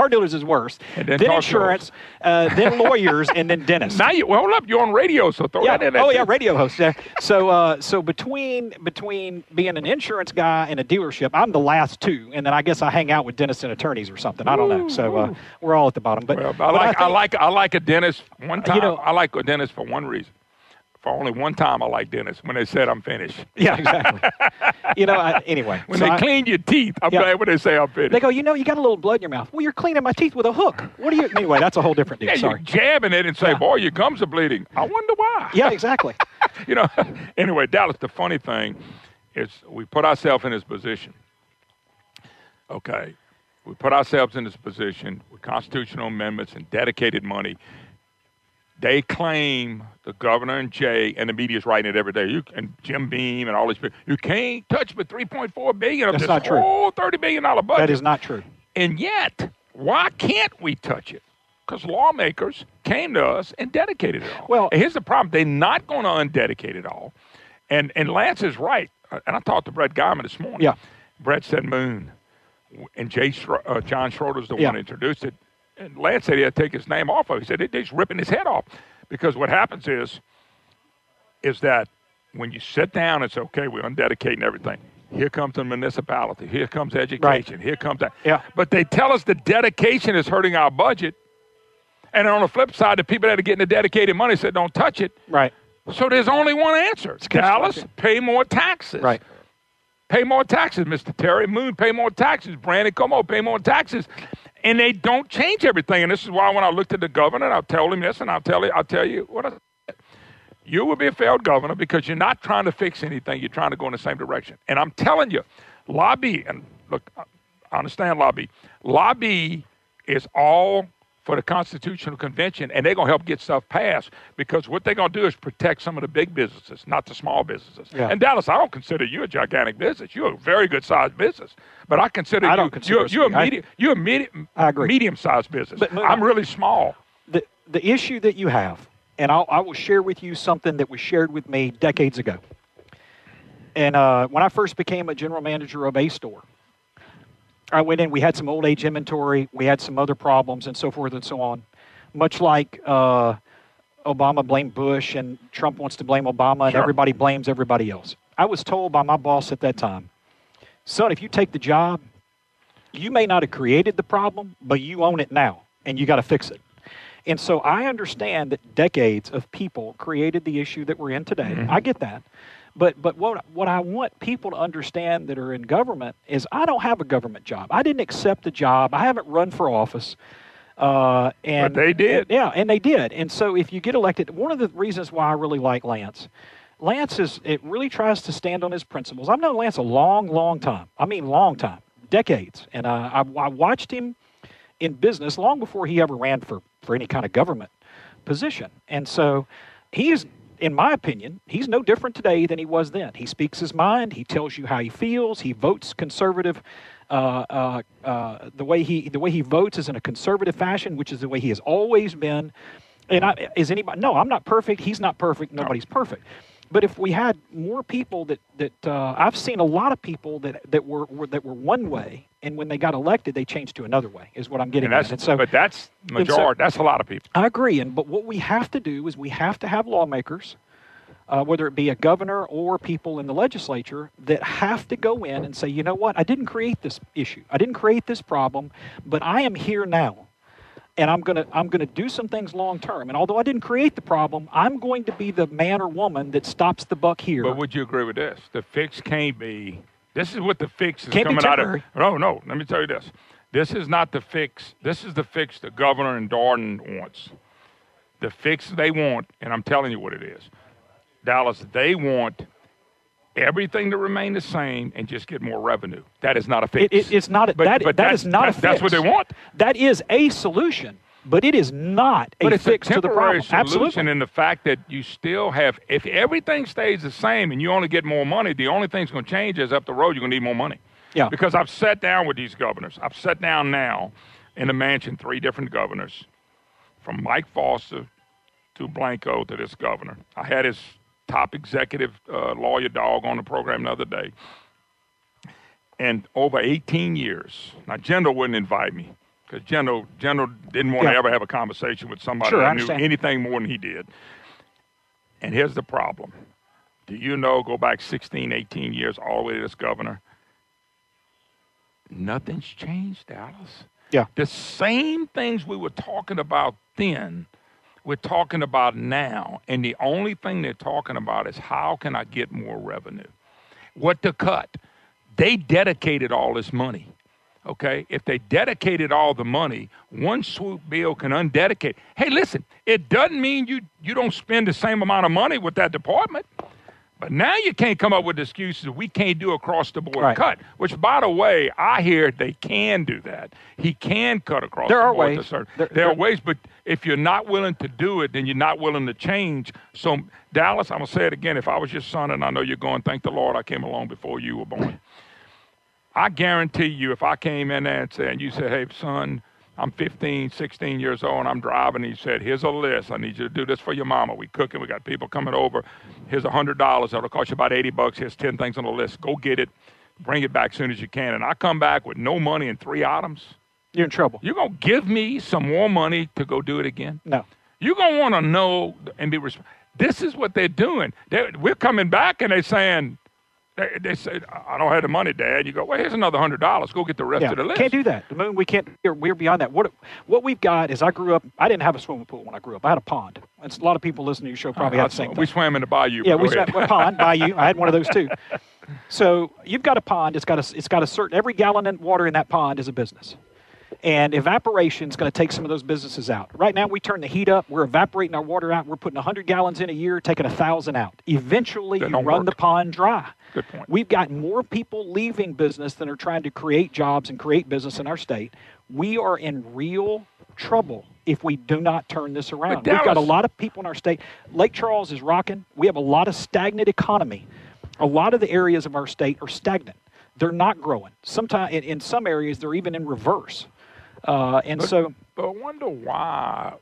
dealers is worse. And then insurance, then lawyers, and then dentists. Now hold up, you're on radio, so throw that in there. Oh, yeah, radio host. Yeah. So between being an insurance guy and a dealership, I'm the last two, and then I guess I hang out with dentists and attorneys or something. I don't know. So we're all at the bottom. But I like a dentist one time. I like a dentist for one reason. For only one time, I like dentists when they said I'm finished. Yeah, exactly. Anyway. When they clean your teeth, I'm glad when they say I'm finished. They go, you got a little blood in your mouth. Well, you're cleaning my teeth with a hook. What do you? Anyway, that's a whole different deal. Yeah, Sorry. you're jabbing it and say, boy, your gums are bleeding. I wonder why. Yeah, exactly. Anyway, Dallas, the funny thing is we put ourselves in this position. Okay. We put ourselves in this position with constitutional amendments and dedicated money. They claim, the governor and Jay and the media's writing it every day. And Jim Beam and all these people, you can't touch but $3.4 billion of this whole $30 billion budget. That is not true. And yet, why can't we touch it? Because lawmakers came to us and dedicated it all. Well, and here's the problem: they're not going to undedicate it all. And Lance is right. And I talked to Brett Guyman this morning. Yeah. Brett said Moon, and John Schroeder's the one who introduced it. And Lance said he had to take his name off of it. He said they're just ripping his head off. Because what happens is that when you sit down and say, okay, we're undedicating everything. Here comes the municipality. Here comes education. Right. Here comes that. Yeah. But they tell us the dedication is hurting our budget. And on the flip side, the people that are getting the dedicated money said don't touch it. Right. So there's only one answer. Dallas, pay more taxes. Right. Pay more taxes, Mr. Terry. Moon, pay more taxes. Brandon Como, pay more taxes. And they don't change everything. And this is why when I looked at the governor, I'll tell him this, and I'll tell you what I said. You will be a failed governor because you're not trying to fix anything. You're trying to go in the same direction. And I'm telling you, lobby, and look, I understand lobby. Lobby is all for the Constitutional Convention, and they're going to help get stuff passed because what they're going to do is protect some of the big businesses, not the small businesses. Yeah. And Dallas, I don't consider you a gigantic business. You're a very good-sized business, but I consider you're a medium-sized business. But, I'm really small. The issue that you have, and I will share with you something that was shared with me decades ago. And when I first became a general manager of a store, I went in, we had some old age inventory, we had some other problems and so forth and so on. Much like Obama blamed Bush and Trump wants to blame Obama and everybody blames everybody else. I was told by my boss at that time, son, if you take the job, you may not have created the problem, but you own it now and you got to fix it. And so I understand that decades of people created the issue that we're in today. Mm-hmm. I get that. But what I want people to understand that are in government is I don't have a government job. I didn't accept the job. I haven't run for office. But they did. And they did. And so if you get elected, one of the reasons why I really like Lance it really tries to stand on his principles. I've known Lance a long, long time. I mean long time, decades. And I watched him in business long before he ever ran for any kind of government position. And so he is, in my opinion, he's no different today than he was then. He speaks his mind. He tells you how he feels. He votes conservative. The way he votes is in a conservative fashion, which is the way he has always been. And is anybody? No, I'm not perfect. He's not perfect. Nobody's perfect. But if we had more people that I've seen a lot of people that were one way, and when they got elected, they changed to another way. Is what I'm getting at. And so, but that's majority. That's a lot of people. I agree. But what we have to do is we have to have lawmakers, whether it be a governor or people in the legislature, that have to go in and say, you know what? I didn't create this issue. I didn't create this problem, but I am here now. And I'm gonna do some things long term. And although I didn't create the problem, I'm going to be the man or woman that stops the buck here. But would you agree with this? The fix can't be. This is what the fix is can't coming be temporary. out of. No. Let me tell you this. This is not the fix. This is the fix the governor and Darden wants. The fix they want, and I'm telling you what it is, Dallas. They want everything to remain the same and just get more revenue. That is not a fix. It's not. That is not a fix. That's what they want. That is a solution, but it is not a fix to the problem. Solution absolutely. In the fact that you still have, if everything stays the same and you only get more money, the only thing that's going to change is up the road you're going to need more money. Yeah. Because I've sat down with these governors. I've sat down now in the mansion, 3 different governors, from Mike Foster to Blanco to this governor. I had his top executive lawyer dog on the program the other day. And over 18 years, now Jindal wouldn't invite me because Jindal didn't want to ever have a conversation with somebody that knew anything more than he did. And here's the problem. Do you know, go back 16, 18 years, all the way to this governor, nothing's changed, Dallas. Yeah. The same things we were talking about then, we're talking about now. And the only thing they're talking about is how can I get more revenue? What to cut? They dedicated all this money, okay? If they dedicated all the money, one swoop bill can undedicate. Hey, listen, it doesn't mean you don't spend the same amount of money with that department. But now you can't come up with excuses. We can't do across-the-board cut, which, by the way, I hear they can do that. He can cut across the board. There are ways, but if you're not willing to do it, then you're not willing to change. So, Dallas, I'm going to say it again. If I was your son, and I know you're going, thank the Lord I came along before you were born. I guarantee you if I came in there and you said, hey, son, I'm 15, 16 years old, and I'm driving. And he said, here's a list. I need you to do this for your mama. We cooking. We got people coming over. Here's $100. That'll cost you about $80. Here's 10 things on the list. Go get it. Bring it back as soon as you can. And I come back with no money and 3 items. You're in trouble. You're going to give me some more money to go do it again? No. You're going to want to know and be responsible. This is what they're doing. We're coming back, and they're saying, they say, I don't have the money, Dad. You go, well, here's another $100. Go get the rest of the list. Can't do that. The Moon, we can't. We're beyond that. What we've got is I grew up. I didn't have a swimming pool when I grew up. I had a pond. It's, a lot of people listening to your show probably had the same thing. We swam in the bayou. Yeah, we swam in a pond, bayou. I had one of those too. So you've got a pond. It's got a certain. Every gallon of water in that pond is a business. And evaporation is going to take some of those businesses out. Right now, we turn the heat up. We're evaporating our water out. We're putting 100 gallons in a year, taking 1,000 out. Eventually, you run the pond dry. Good point. We've got more people leaving business than are trying to create jobs and create business in our state. We are in real trouble if we do not turn this around. We've got a lot of people in our state. Lake Charles is rocking. We have a lot of stagnant economy. A lot of the areas of our state are stagnant. They're not growing. Sometimes in some areas, they're even in reverse. But I wonder why,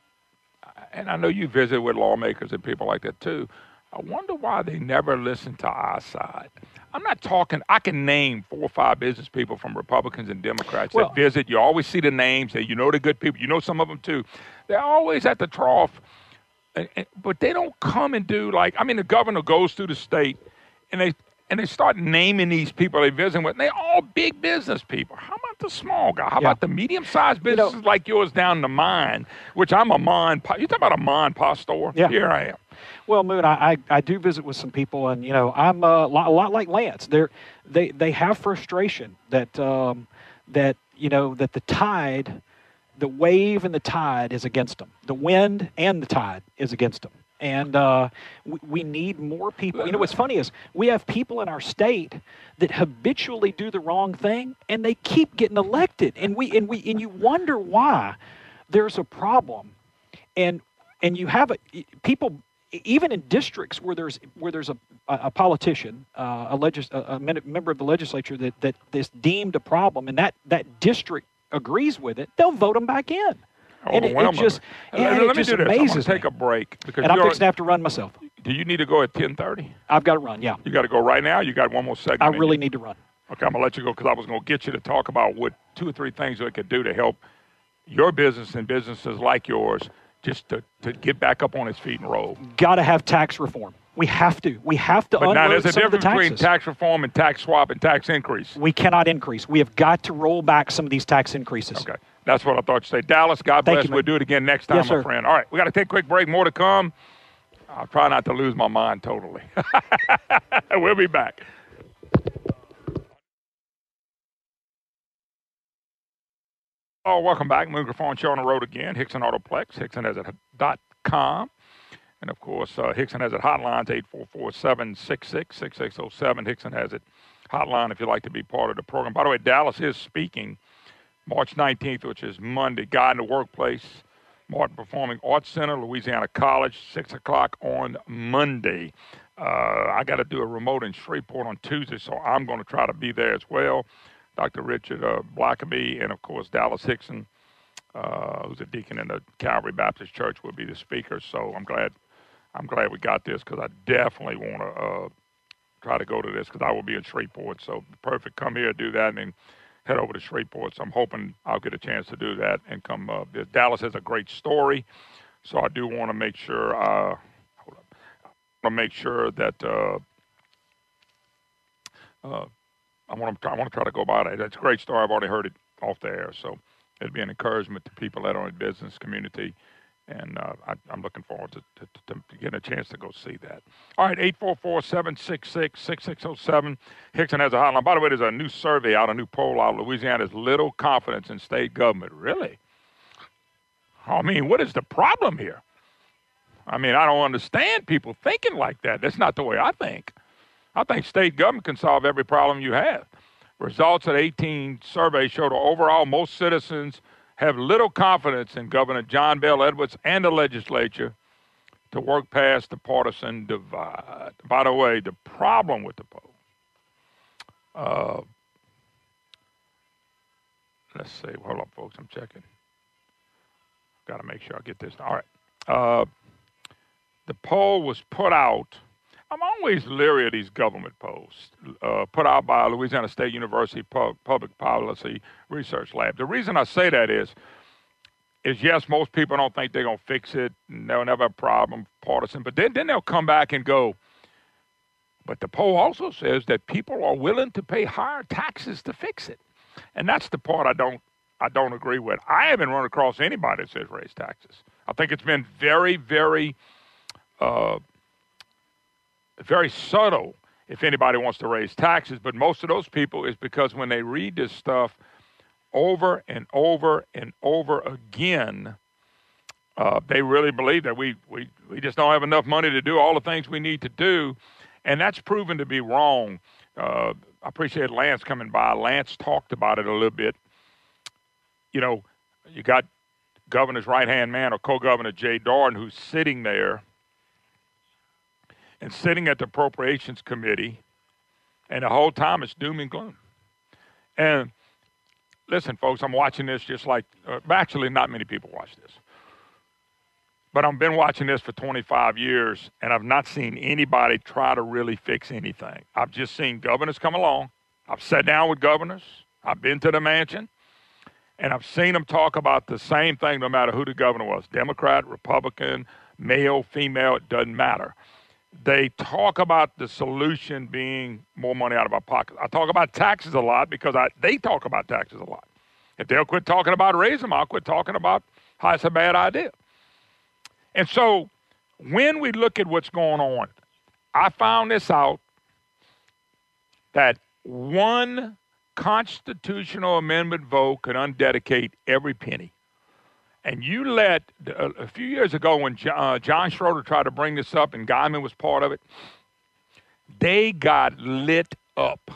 and I know you visit with lawmakers and people like that too, I wonder why they never listen to our side. I'm not talking, I can name 4 or 5 business people from Republicans and Democrats that visit. You always see the names. You know the good people. You know some of them too. They're always at the trough, but they don't come and do the governor goes through the state and they start naming these people they visit with. And they're all big business people. How about the small guy? How about the medium-sized businesses like yours down the mine, which I'm a mine. You talk about a mine pastor? Yeah. Here I am. Well, Moon, I do visit with some people, and I'm a lot like Lance. They have frustration that the tide, the wave and the tide is against them. The wind and the tide is against them. And we need more people. What's funny is we have people in our state that habitually do the wrong thing, and they keep getting elected. And you wonder why there's a problem. And you have people even in districts where there's a politician, a member of the legislature that is deemed a problem, and that district agrees with it, they'll vote them back in. And it just amazes me. I'm going to take a break. And I'm fixing to have to run myself. Do you need to go at 10:30? I've got to run, yeah. You got to go right now? You got one more segment? I really need to run. Okay, I'm going to let you go because I was going to get you to talk about what 2 or 3 things that could do to help your business and businesses like yours just to get back up on its feet and roll. Got to have tax reform. We have to. We have to unload some of the taxes. But now there's a difference between tax reform and tax swap and tax increase. We cannot increase. We have got to roll back some of these tax increases. Okay. That's what I thought you'd say. Dallas, God bless. We'll do it again next time, my friend. All right, we got to take a quick break. More to come. I'll try not to lose my mind totally. We'll be back. Oh, welcome back. Moon Griffon Show on the road again. Hixson Autoplex, HixsonHasIt.com. And, of course, Hixson Has It hotlines, 844-766-6607. Hixson Has It hotline if you'd like to be part of the program. By the way, Dallas is speaking March 19th, which is Monday, Guide in the Workplace, Martin Performing Arts Center, Louisiana College, 6 o'clock on Monday. I got to do a remote in Shreveport on Tuesday, so I'm going to try to be there as well. Dr. Richard Blackaby and, of course, Dallas Hixson, who's a deacon in the Calvary Baptist Church, will be the speaker. So I'm glad we got this because I definitely want to try to go to this because I will be in Shreveport. So perfect. Come here, do that, and then head over to Shreveport. So I'm hoping I'll get a chance to do that and come. Dallas has a great story, so I do want to make sure. Hold up. I want to make sure that I want to try to go by that. That's a great story. I've already heard it off the air, so it'll be an encouragement to people that are in the business community. And I'm looking forward to getting a chance to go see that. All right, 844-766-6607. Hixson has a hotline. By the way, there's a new survey out, a new poll out. Louisiana has little confidence in state government. Really? I mean, what is the problem here? I mean, I don't understand people thinking like that. That's not the way I think. I think state government can solve every problem you have. Results at 18 surveys show that overall most citizens have little confidence in Governor John Bel Edwards and the legislature to work past the partisan divide. By the way, the problem with the poll, let's see, hold up, folks, I'm checking. Got to make sure I get this. All right. The poll was put out. I'm always leery of these government polls put out by Louisiana State University Public Policy Research Lab. The reason I say that is yes, most people don't think they're going to fix it, and they'll never have a problem, partisan, but then they'll come back and go, but the poll also says that people are willing to pay higher taxes to fix it. And that's the part I don't agree with. I haven't run across anybody that says raise taxes. I think it's been very, very very subtle if anybody wants to raise taxes, but most of those people is because when they read this stuff over and over and over again, they really believe that we just don't have enough money to do all the things we need to do, and that's proven to be wrong. I appreciate Lance coming by. Lance talked about it a little bit. You know, you got governor's right-hand man or co-governor Jay Darden who's sitting there and sitting at the Appropriations Committee, and the whole time it's doom and gloom. And listen, folks, I'm watching this just like, actually not many people watch this, but I've been watching this for 25 years, and I've not seen anybody try to really fix anything. I've just seen governors come along. I've sat down with governors. I've been to the mansion, and I've seen them talk about the same thing no matter who the governor was, Democrat, Republican, male, female, it doesn't matter. They talk about the solution being more money out of our pockets. I talk about taxes a lot because they talk about taxes a lot. If they'll quit talking about raising them, I'll quit talking about how it's a bad idea. And so when we look at what's going on, I found this out that one constitutional amendment vote could undedicate every penny. And you let, a few years ago when John Schroeder tried to bring this up and Guyman was part of it, they got lit up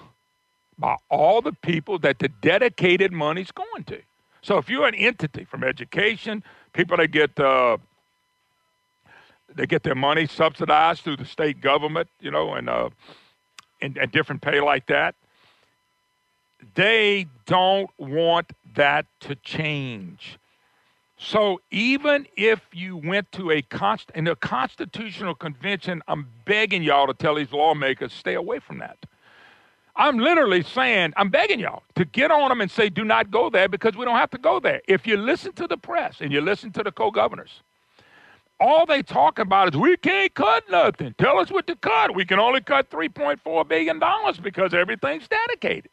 by all the people that the dedicated money's going to. So if you're an entity from education, people that get their money subsidized through the state government, you know, and different pay like that, they don't want that to change. So even if you went to in a constitutional convention, I'm begging y'all to tell these lawmakers, stay away from that. I'm literally saying, I'm begging y'all to get on them and say, do not go there because we don't have to go there. If you listen to the press and you listen to the co-governors, all they talk about is we can't cut nothing. Tell us what to cut. We can only cut $3.4 billion because everything's dedicated.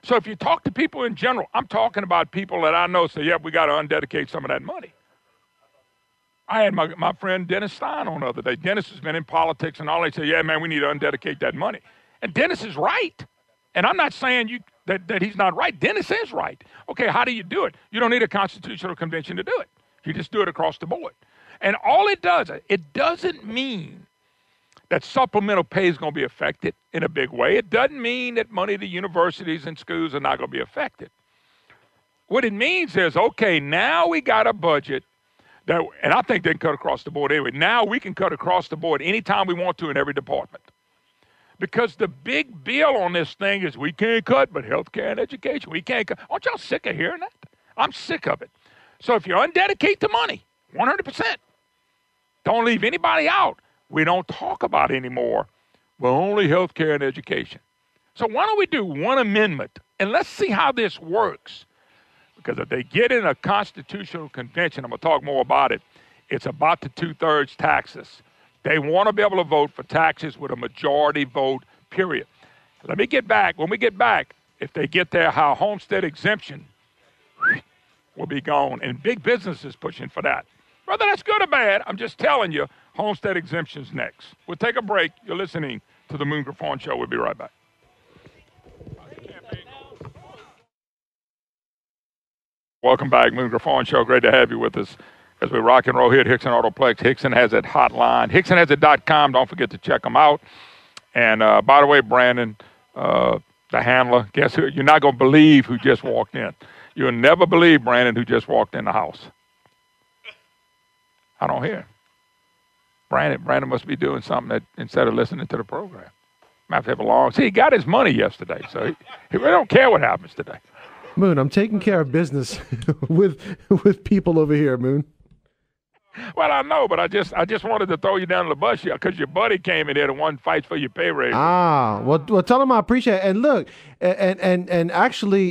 So if you talk to people in general, I'm talking about people that I know say, yeah, we got to undedicate some of that money. I had my friend Dennis Stein on the other day. Dennis has been in politics and all. They say, yeah, man, we need to undedicate that money. And Dennis is right. And I'm not saying that he's not right. Dennis is right. Okay, how do you do it? You don't need a constitutional convention to do it. You just do it across the board. And all it does, it doesn't mean that supplemental pay is going to be affected in a big way. It doesn't mean that money to universities and schools are not going to be affected. What it means is, okay, now we got a budget that, and I think they can cut across the board anyway. Now we can cut across the board anytime we want to in every department. Because the big bill on this thing is we can't cut, but healthcare and education, we can't cut. Aren't y'all sick of hearing that? I'm sick of it. So if you undedicate the money, 100%, don't leave anybody out. We don't talk about anymore Well, only health care and education. So why don't we do one amendment, and let's see how this works. Because if they get in a constitutional convention, I'm going to talk more about it, it's about the 2/3 taxes. They want to be able to vote for taxes with a majority vote, period. Let me get back. When we get back, if they get there, how homestead exemption will be gone. And big business is pushing for that. Whether that's good or bad, I'm just telling you, homestead exemption's next. We'll take a break. You're listening to the Moon Griffon Show. We'll be right back. Welcome back, Moon Griffon Show. Great to have you with us as we rock and roll here at Hixson Autoplex. Hixson has it hotline. HixsonHasIt.com. Don't forget to check them out. And by the way, Brandon, the handler, guess who? You're not going to believe who just walked in. You'll never believe, Brandon, who just walked in the house. I don't hear him. Brandon must be doing something that instead of listening to the program. Might have to have a long. See, he got his money yesterday, so he really don't care what happens today. Moon, I'm taking care of business with people over here, Moon. Well, I know, but I just wanted to throw you down the bus here because your buddy came in here and one fights for your pay raise. Well, tell him I appreciate it. And look, and actually,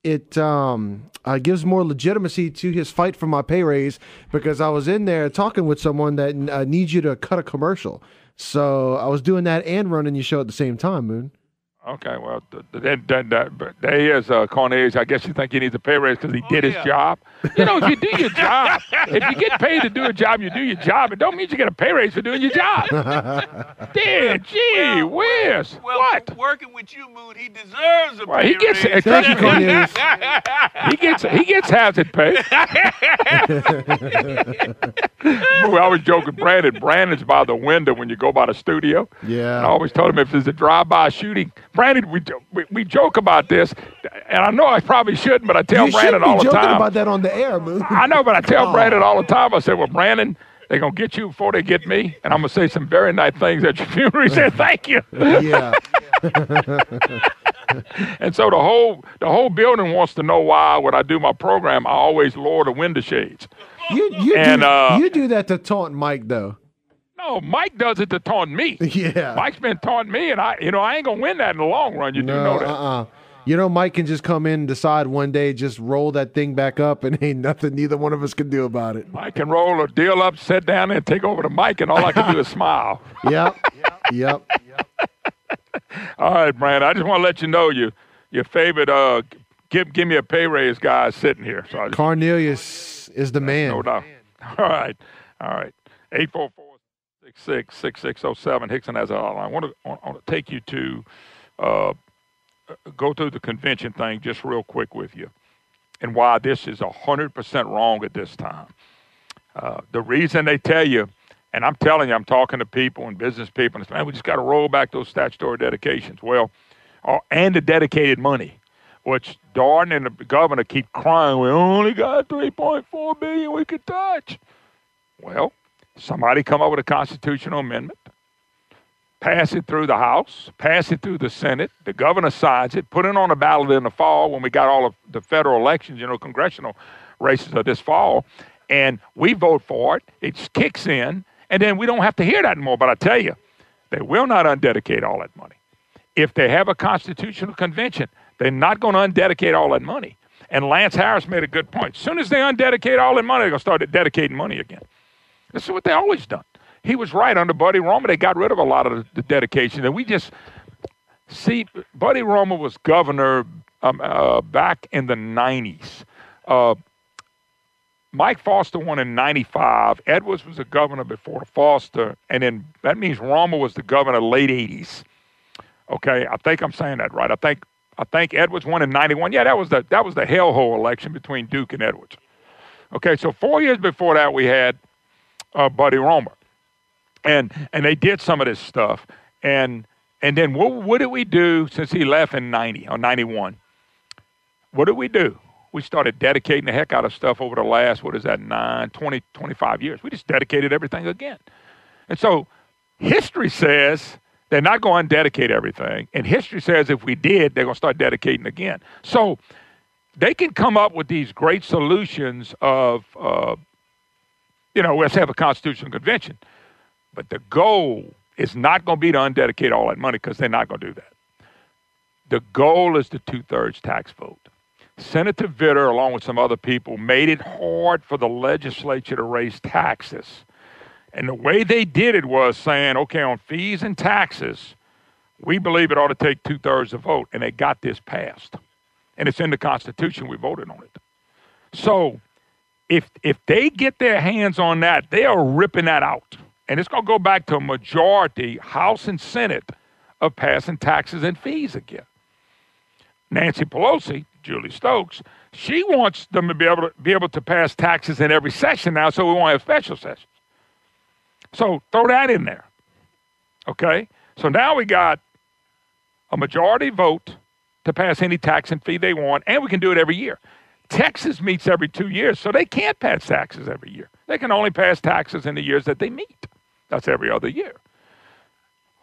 it gives more legitimacy to his fight for my pay raise because I was in there talking with someone that needs you to cut a commercial. So I was doing that and running your show at the same time, Moon. Okay, well, there is Cornelius. I guess you think he needs a pay raise because he did his job. You know, if you do your job, if you get paid to do a job, you do your job. It don't mean you get a pay raise for doing your job. Gee whiz. Well, what? Working with you, Moon, he deserves a Well, pay he gets. raise. Thank you, Cornelius. He gets hazard pay. We always joke with Brandon. Brandon's by the window when you go by the studio. Yeah. And I always told him if there's a drive-by shooting, Brandon, we joke about this, and I know I probably shouldn't, but I tell Brandon all the time. You shouldn't be joking about that on the air, Moon. I know, but I tell Brandon all the time. I say, well, Brandon, they're going to get you before they get me, and I'm going to say some very nice things at your funeral. He said, thank you. Yeah. And so the whole building wants to know why when I do my program, I always lower the window shades. You do that to taunt Mike, though. No, Mike does it to taunt me. Yeah. Mike's been taunting me, and I ain't going to win that in the long run. You do know that. You know, Mike can just come in and decide one day, just roll that thing back up, and ain't nothing neither one of us can do about it. Mike can roll a deal up, sit down there, and take over the mic, and all I can do is smile. Yep. All right, Brandon, I just want to let you know your favorite give me a pay raise guy is sitting here. So Cornelius is the man. No doubt. All right. 844-66-6607. Hixson has a hotline. I want to take you to go through the convention thing just real quick with you and why this is 100% wrong at this time. The reason they tell you, and I'm telling you, I'm talking to people and business people, and man, we just got to roll back those statutory dedications. Well, and the dedicated money, which Darden and the governor keep crying, we only got $3.4 billion we could touch. Well, somebody come up with a constitutional amendment, pass it through the House, pass it through the Senate, the governor signs it, put it on a ballot in the fall when we got all of the federal elections, congressional races of this fall, and we vote for it, it kicks in, and then we don't have to hear that anymore. But I tell you, they will not undedicate all that money. If they have a constitutional convention, they're not going to undedicate all that money. And Lance Harris made a good point. As soon as they undedicate all that money, they're going to start dedicating money again. This is what they always done. He was right. Under Buddy Romer, they got rid of a lot of the dedication. And we just see Buddy Romer was governor back in the 90s. Mike Foster won in 95. Edwards was the governor before Foster. And then that means Romer was the governor late 80s. Okay, I think I'm saying that right. I think Edwards won in 91. Yeah, that was the hellhole election between Duke and Edwards. Okay, so 4 years before that we had Buddy Romer. And they did some of this stuff. And then what did we do since he left in 90 or 91? What did we do? We started dedicating the heck out of stuff over the last, 20, 25 years. We just dedicated everything again. And so history says they're not going to dedicate everything. And history says if we did, they're going to start dedicating again. So they can come up with these great solutions of, let's have a constitutional convention. But the goal It's not going to be to undedicate all that money because they're not going to do that. The goal is the 2/3 tax vote. Senator Vitter, along with some other people, made it hard for the legislature to raise taxes. And the way they did it was saying, okay, on fees and taxes, we believe it ought to take 2/3 the vote. And they got this passed. And it's in the Constitution. We voted on it. So if they get their hands on that, they are ripping that out. And it's going to go back to a majority, House and Senate, of passing taxes and fees again. Nancy Pelosi, Julie Stokes, she wants them to be able to pass taxes in every session now, so we won't have special sessions. So throw that in there. Okay? So now we got a majority vote to pass any tax and fee they want, and we can do it every year. Texas meets every 2 years, so they can't pass taxes every year. They can only pass taxes in the years that they meet. That's every other year.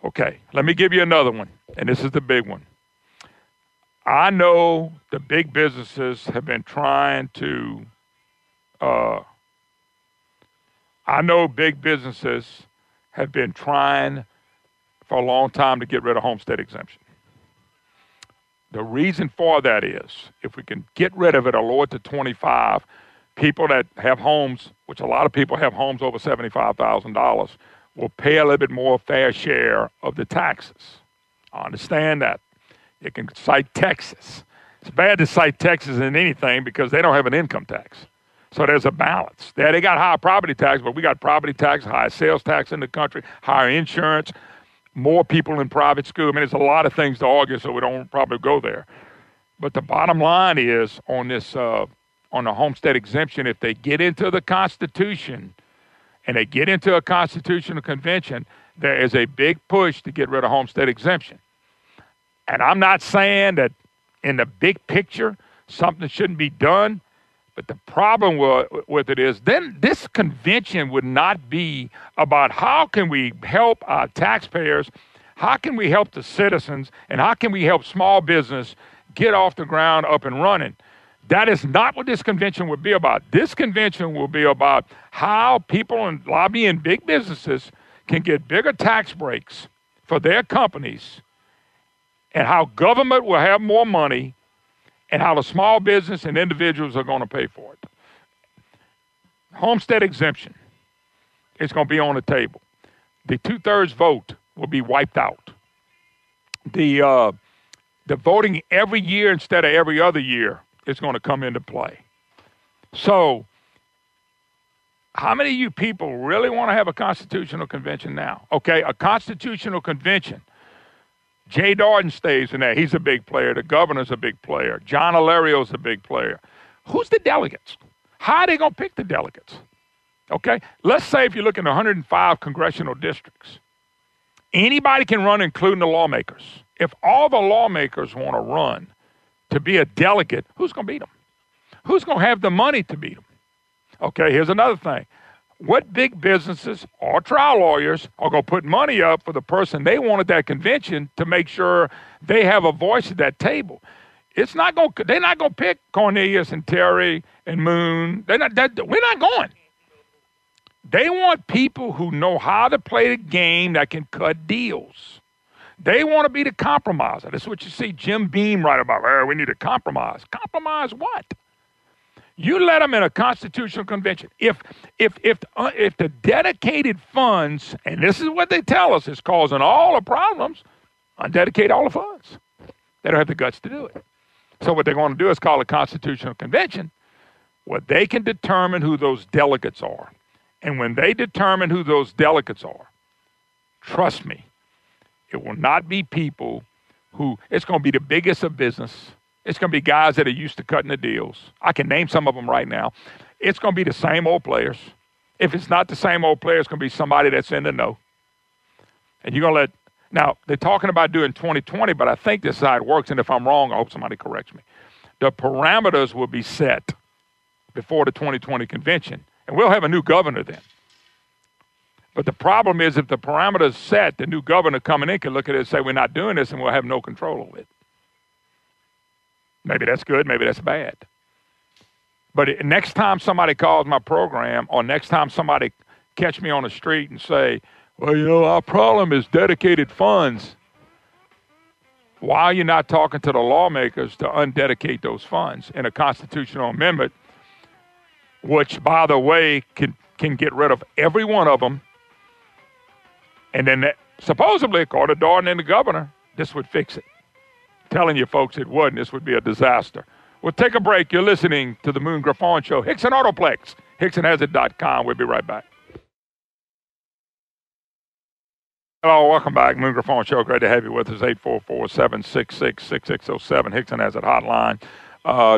Okay, let me give you another one, and this is the big one. I know the big businesses have been trying to, for a long time to get rid of homestead exemption. The reason for that is if we can get rid of it or lower it to 25, people that have homes, which a lot of people have homes over $75,000, will pay a little bit more fair share of the taxes. I understand that. You can cite Texas. It's bad to cite Texas in anything because they don't have an income tax. So there's a balance. They got higher property tax, but we got property tax, higher sales tax in the country, higher insurance, more people in private school. I mean, there's a lot of things to argue, so we don't probably go there. But the bottom line is on this, on the homestead exemption, if they get into the Constitution and they get into a constitutional convention, there is a big push to get rid of homestead exemption. And I'm not saying that in the big picture something shouldn't be done, but the problem with it is then this convention would not be about how can we help our taxpayers, how can we help the citizens, and how can we help small business get off the ground up and running. That is not what this convention would be about. This convention will be about how people and lobbying big businesses can get bigger tax breaks for their companies, and how government will have more money, and how the small business and individuals are going to pay for it. Homestead exemption is going to be on the table. The 2/3 vote will be wiped out. The voting every year instead of every other year is going to come into play. So how many of you people really want to have a constitutional convention now? Okay, a constitutional convention. Jay Darden stays in there. He's a big player. The governor's a big player. John Alario's a big player. Who's the delegates? How are they going to pick the delegates? Okay, let's say if you look in 105 congressional districts, anybody can run, including the lawmakers. If all the lawmakers want to run to be a delegate, who's going to beat them? Who's going to have the money to beat them? Okay, here's another thing. What big businesses or trial lawyers are going to put money up for the person they want at that convention to make sure they have a voice at that table? They're not going to pick Cornelius and Terry and Moon. We're not going. They want people who know how to play the game that can cut deals. They want to be the compromiser. That's what you see Jim Beam write about. We need a compromise. Compromise what? You let them in a constitutional convention. If the dedicated funds, and this is what they tell us, is causing all the problems, undedicate all the funds. They don't have the guts to do it. So what they're going to do is call a constitutional convention where they can determine who those delegates are. And when they determine who those delegates are, trust me, it will not be people who, it's going to be the biggest of business. It's going to be guys that are used to cutting the deals. I can name some of them right now. It's going to be the same old players. If it's not the same old players, it's going to be somebody that's in the know. And you're going to now, they're talking about doing 2020, but I think this is how it works. And if I'm wrong, I hope somebody corrects me. The parameters will be set before the 2020 convention. And we'll have a new governor then. But the problem is if the parameters set, the new governor coming in can look at it and say, we're not doing this, and we'll have no control over it. Maybe that's good, maybe that's bad. But next time somebody calls my program, or next time somebody catch me on the street and say, Well, our problem is dedicated funds. Why are you not talking to the lawmakers to undedicate those funds in a constitutional amendment, which, by the way, can get rid of every one of them? And then, supposedly, according to Darden and the governor, this would fix it. Telling you folks it wouldn't. This would be a disaster. We'll take a break. You're listening to the Moon Griffon Show. Hixson Autoplex, HixsonHasIt.com. We'll be right back. Hello, welcome back. Moon Griffon Show. Great to have you with us. 844-766-6607. Hixson Has It hotline.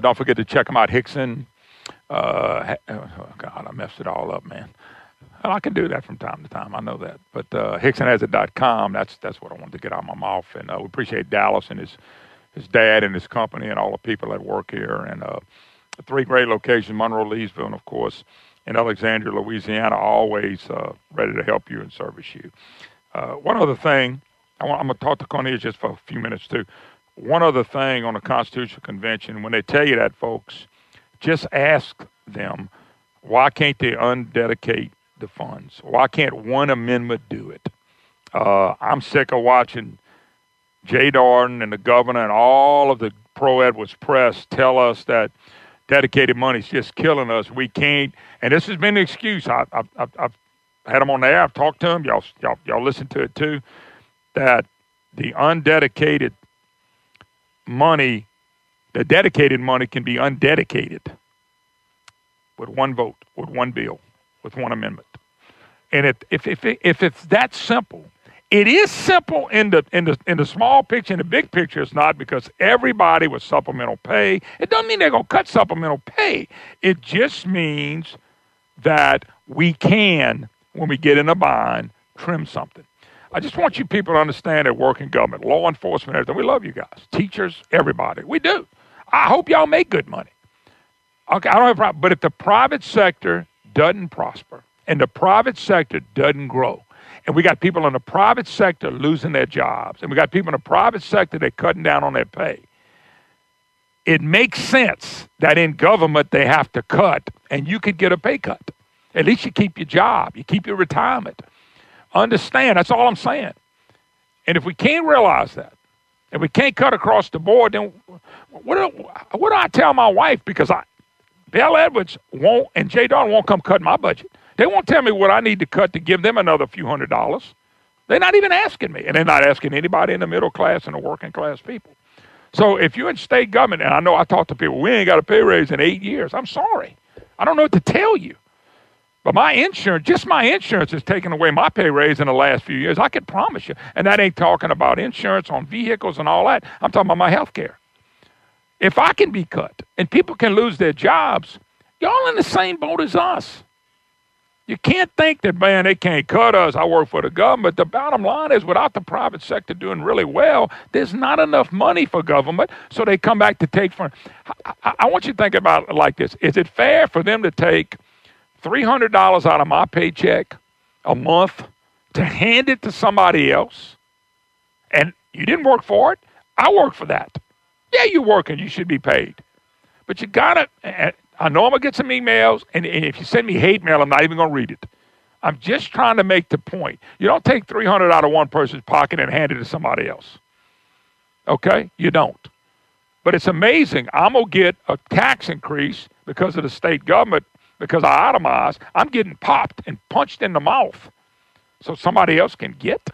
Don't forget to check them out. Hixson. Oh, God, I messed it all up, man. Well, I can do that from time to time. I know that. But HixsonHasIt.com, that's what I wanted to get out of my mouth. And we appreciate Dallas and his dad and his company and all the people that work here. And 3 great locations, Monroe, Leesville, and, of course, in Alexandria, Louisiana, always ready to help you and service you. One other thing, I'm going to talk to Cornelius just for a few minutes, too. One other thing on the Constitutional Convention, when they tell you that, folks, just ask them, why can't they undedicate the funds? Why can't one amendment do it? I'm sick of watching Jay Darden and the governor and all of the pro-Edwards press tell us that dedicated money is just killing us. We can't, and this has been the excuse. I've had them on the air. I've talked to them. Y'all listen to it too. That the undedicated money, the dedicated money can be undedicated with one vote, with one bill, with one amendment. And if it's that simple, it is simple in the small picture. In the big picture, it's not, because everybody with supplemental pay. It doesn't mean they're going to cut supplemental pay. It just means that we can, when we get in a bind, trim something. I just want you people to understand that work in government, law enforcement, everything. We love you guys, teachers, everybody. We do. I hope y'all make good money. Okay, I don't have a problem. But if the private sector doesn't prosper and the private sector doesn't grow, and we got people in the private sector losing their jobs, and we got people in the private sector that are cutting down on their pay, it makes sense that in government they have to cut, and you could get a pay cut. At least you keep your job. You keep your retirement. Understand, that's all I'm saying. And if we can't realize that, and we can't cut across the board, then what do I tell my wife? Because Bill Edwards won't, and Jay Darden won't come cut my budget. They won't tell me what I need to cut to give them another few $100s. They're not even asking me, and they're not asking anybody in the middle class and the working class people. So if you're in state government, and I know I talk to people, we ain't got a pay raise in 8 years. I'm sorry. I don't know what to tell you. But my insurance has taken away my pay raise in the last few years. I can promise you. And that ain't talking about insurance on vehicles and all that. I'm talking about my health care. If I can be cut and people can lose their jobs, y'all in the same boat as us. You can't think that, man, they can't cut us. I work for the government. The bottom line is, without the private sector doing really well, there's not enough money for government, so they come back to take from. I want you to think about it like this. Is it fair for them to take $300 out of my paycheck a month to hand it to somebody else? And you didn't work for it. I work for that. Yeah, you're working. You should be paid. But you got to, I know I'm going to get some emails, and if you send me hate mail, I'm not even going to read it. I'm just trying to make the point. You don't take $300 out of one person's pocket and hand it to somebody else. Okay? You don't. But it's amazing. I'm going to get a tax increase because of the state government. Because I itemize, I'm getting popped and punched in the mouth so somebody else can get.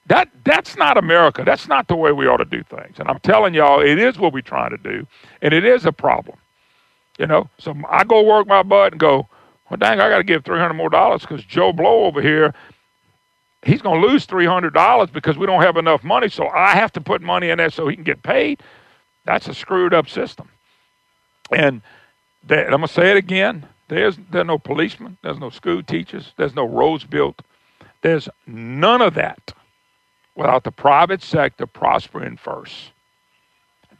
That's not America. That's not the way we ought to do things. And I'm telling y'all, it is what we're trying to do, and it is a problem. You know, so I go work my butt and go, well, dang, I got to give $300 more because Joe Blow over here, he's going to lose $300 because we don't have enough money, so I have to put money in there so he can get paid. That's a screwed up system. And I'm going to say it again. There's no policemen. There's no school teachers. There's no roads built. There's none of that without the private sector prospering first.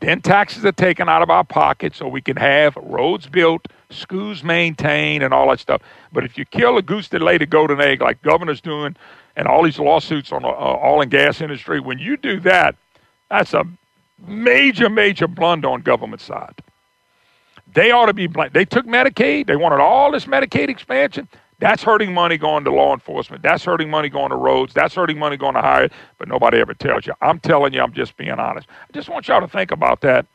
Then taxes are taken out of our pockets so we can have roads built, schools maintained, and all that stuff. But if you kill a goose that laid a golden egg like governor's doing and all these lawsuits on the oil and gas industry, when you do that, that's a major, major blunder on government side. They ought to be blamed. They took Medicaid. They wanted all this Medicaid expansion. That's hurting money going to law enforcement. That's hurting money going to roads. That's hurting money going to highways, but nobody ever tells you. I'm telling you, I'm just being honest. I just want y'all to think about that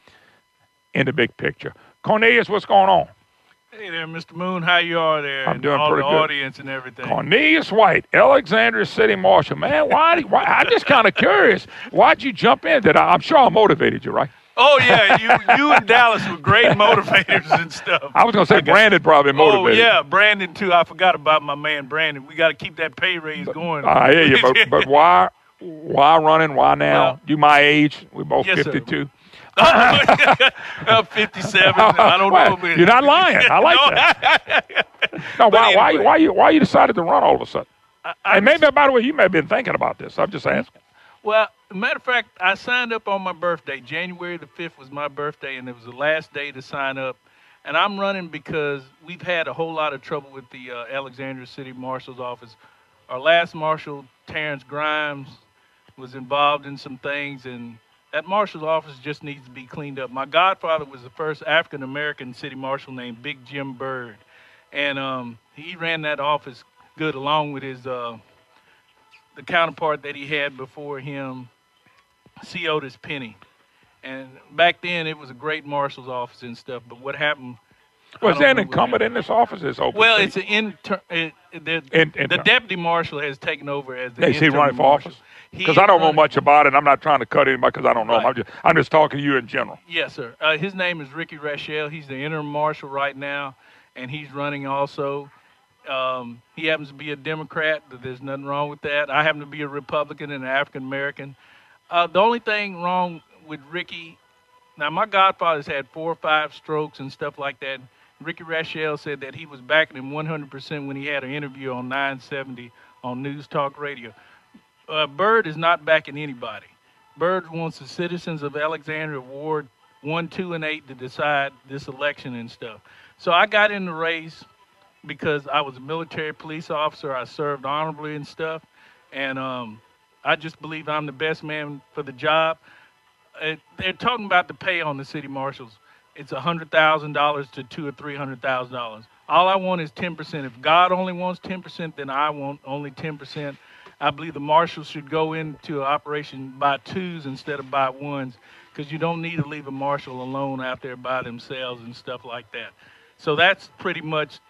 in the big picture. Cornelius, what's going on? Hey there, Mr. Moon. How you are there? I'm doing all pretty the good. Audience and everything. Cornelius White, Alexandria City Marshal. Man, why I'm just kind of curious. Why'd you jump in? I'm sure I motivated you, right? Oh, yeah. You and Dallas were great motivators and stuff. I was going to say Brandon probably motivated. Oh, yeah, Brandon, too. I forgot about my man, Brandon. We got to keep that pay raise going. I hear you, but why running? Why now? Well, you my age. We're both yes, 52. 57. I don't know. Man. You're not lying. I like that. No, why you decided to run all of a sudden? And maybe, by the way, you may have been thinking about this. I'm just asking. Well, matter of fact, I signed up on my birthday. January the 5th was my birthday, and it was the last day to sign up. And I'm running because we've had a whole lot of trouble with the Alexandria City Marshal's office. Our last marshal, Terrence Grimes, was involved in some things, and that marshal's office just needs to be cleaned up. My godfather was the first African-American city marshal named Big Jim Bird, and he ran that office good along with his the counterpart that he had before him, C. Otis Penny. And back then, it was a great marshal's office and stuff, but what happened... Was there an incumbent in this office? It's open. Well, it's an the deputy marshal has taken over as the Is he running for marshal. office? Because I don't know much about it. I'm not trying to cut anybody because I don't know him. Right. I'm just talking to you in general. Yes, sir. His name is Ricky Rachel. He's the interim marshal right now, and he's running also. He happens to be a Democrat. There's nothing wrong with that. I happen to be a Republican and an African-American. The only thing wrong with Ricky, now my godfather's had 4 or 5 strokes and stuff like that. Ricky Rachel said that he was backing him 100% when he had an interview on 970 on News Talk Radio. Bird is not backing anybody. Bird wants the citizens of Alexandria Ward 1, 2, and 8 to decide this election and stuff. So I got in the race because I was a military police officer. I served honorably and stuff. And I just believe I'm the best man for the job. They're talking about the pay on the city marshals. It's $100,000 to $200,000 or $300,000. All I want is 10%. If God only wants 10%, then I want only 10%. I believe the marshals should go into an operation by 2s instead of by 1s, because you don't need to leave a marshal alone out there by themselves and stuff like that. So that's pretty much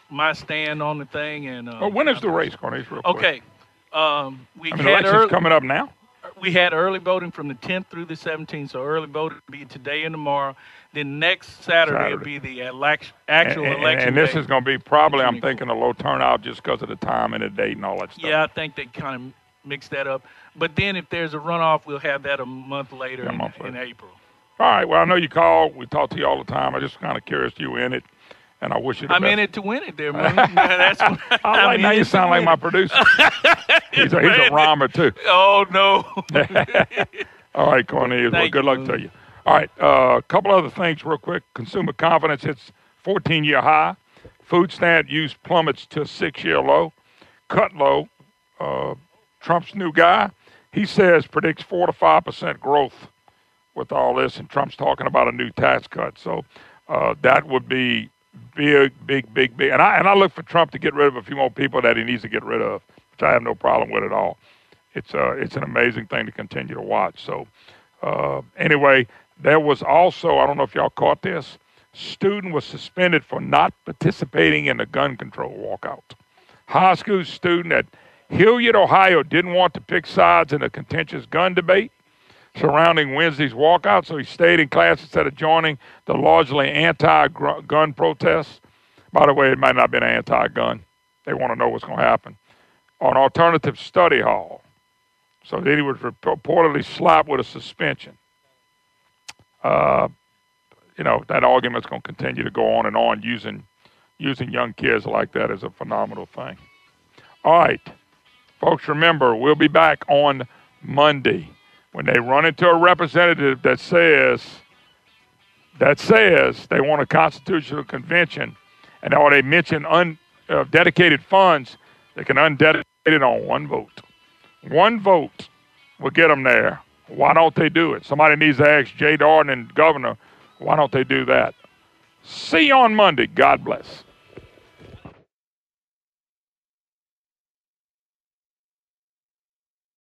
my stand on the thing. And when is the race, Cornelius? Real quick? Okay, the election's coming up now. We had early voting from the 10th through the 17th, so early voting will be today and tomorrow. Then next Saturday will be the actual election. And this is going to be probably, I'm thinking, a low turnout just because of the time and the date and all that stuff. Yeah, I think they kind of mixed that up. But then if there's a runoff, we'll have that a month later in April. All right. Well, I know you call. We talk to you all the time. I'm just kind of curious you in it, and I wish you the best. I'm in it to win it there, man. That's what I like now you sound like my producer. He's a rhymer, too. Oh, no. All right, Cornelius. Well, good luck to you. All right, a couple other things real quick. Consumer confidence hits 14-year high. Food stamp use plummets to 6-year low. Cut low. Trump's new guy, he says, predicts 4 to 5% growth with all this, and Trump's talking about a new tax cut. So that would be big. And I look for Trump to get rid of a few more people that he needs to get rid of, which I have no problem with at all. It's an amazing thing to continue to watch. So anyway, there was also, I don't know if y'all caught this, student was suspended for not participating in the gun control walkout. High school student at Hilliard, Ohio, didn't want to pick sides in a contentious gun debate surrounding Wednesday's walkout, so he stayed in class instead of joining the largely anti-gun protests. By the way, it might not have been anti-gun. They want to know what's going to happen. On alternative study hall. So then he was reportedly slapped with a suspension. That argument's going to continue to go on and on. Using young kids like that is a phenomenal thing. All right. Folks, remember, we'll be back on Monday. When they run into a representative that says they want a constitutional convention, and or they mention dedicated funds, they can undedicate it on one vote. One vote will get them there. Why don't they do it? Somebody needs to ask Jay Darden and Governor, why don't they do that? See you on Monday. God bless.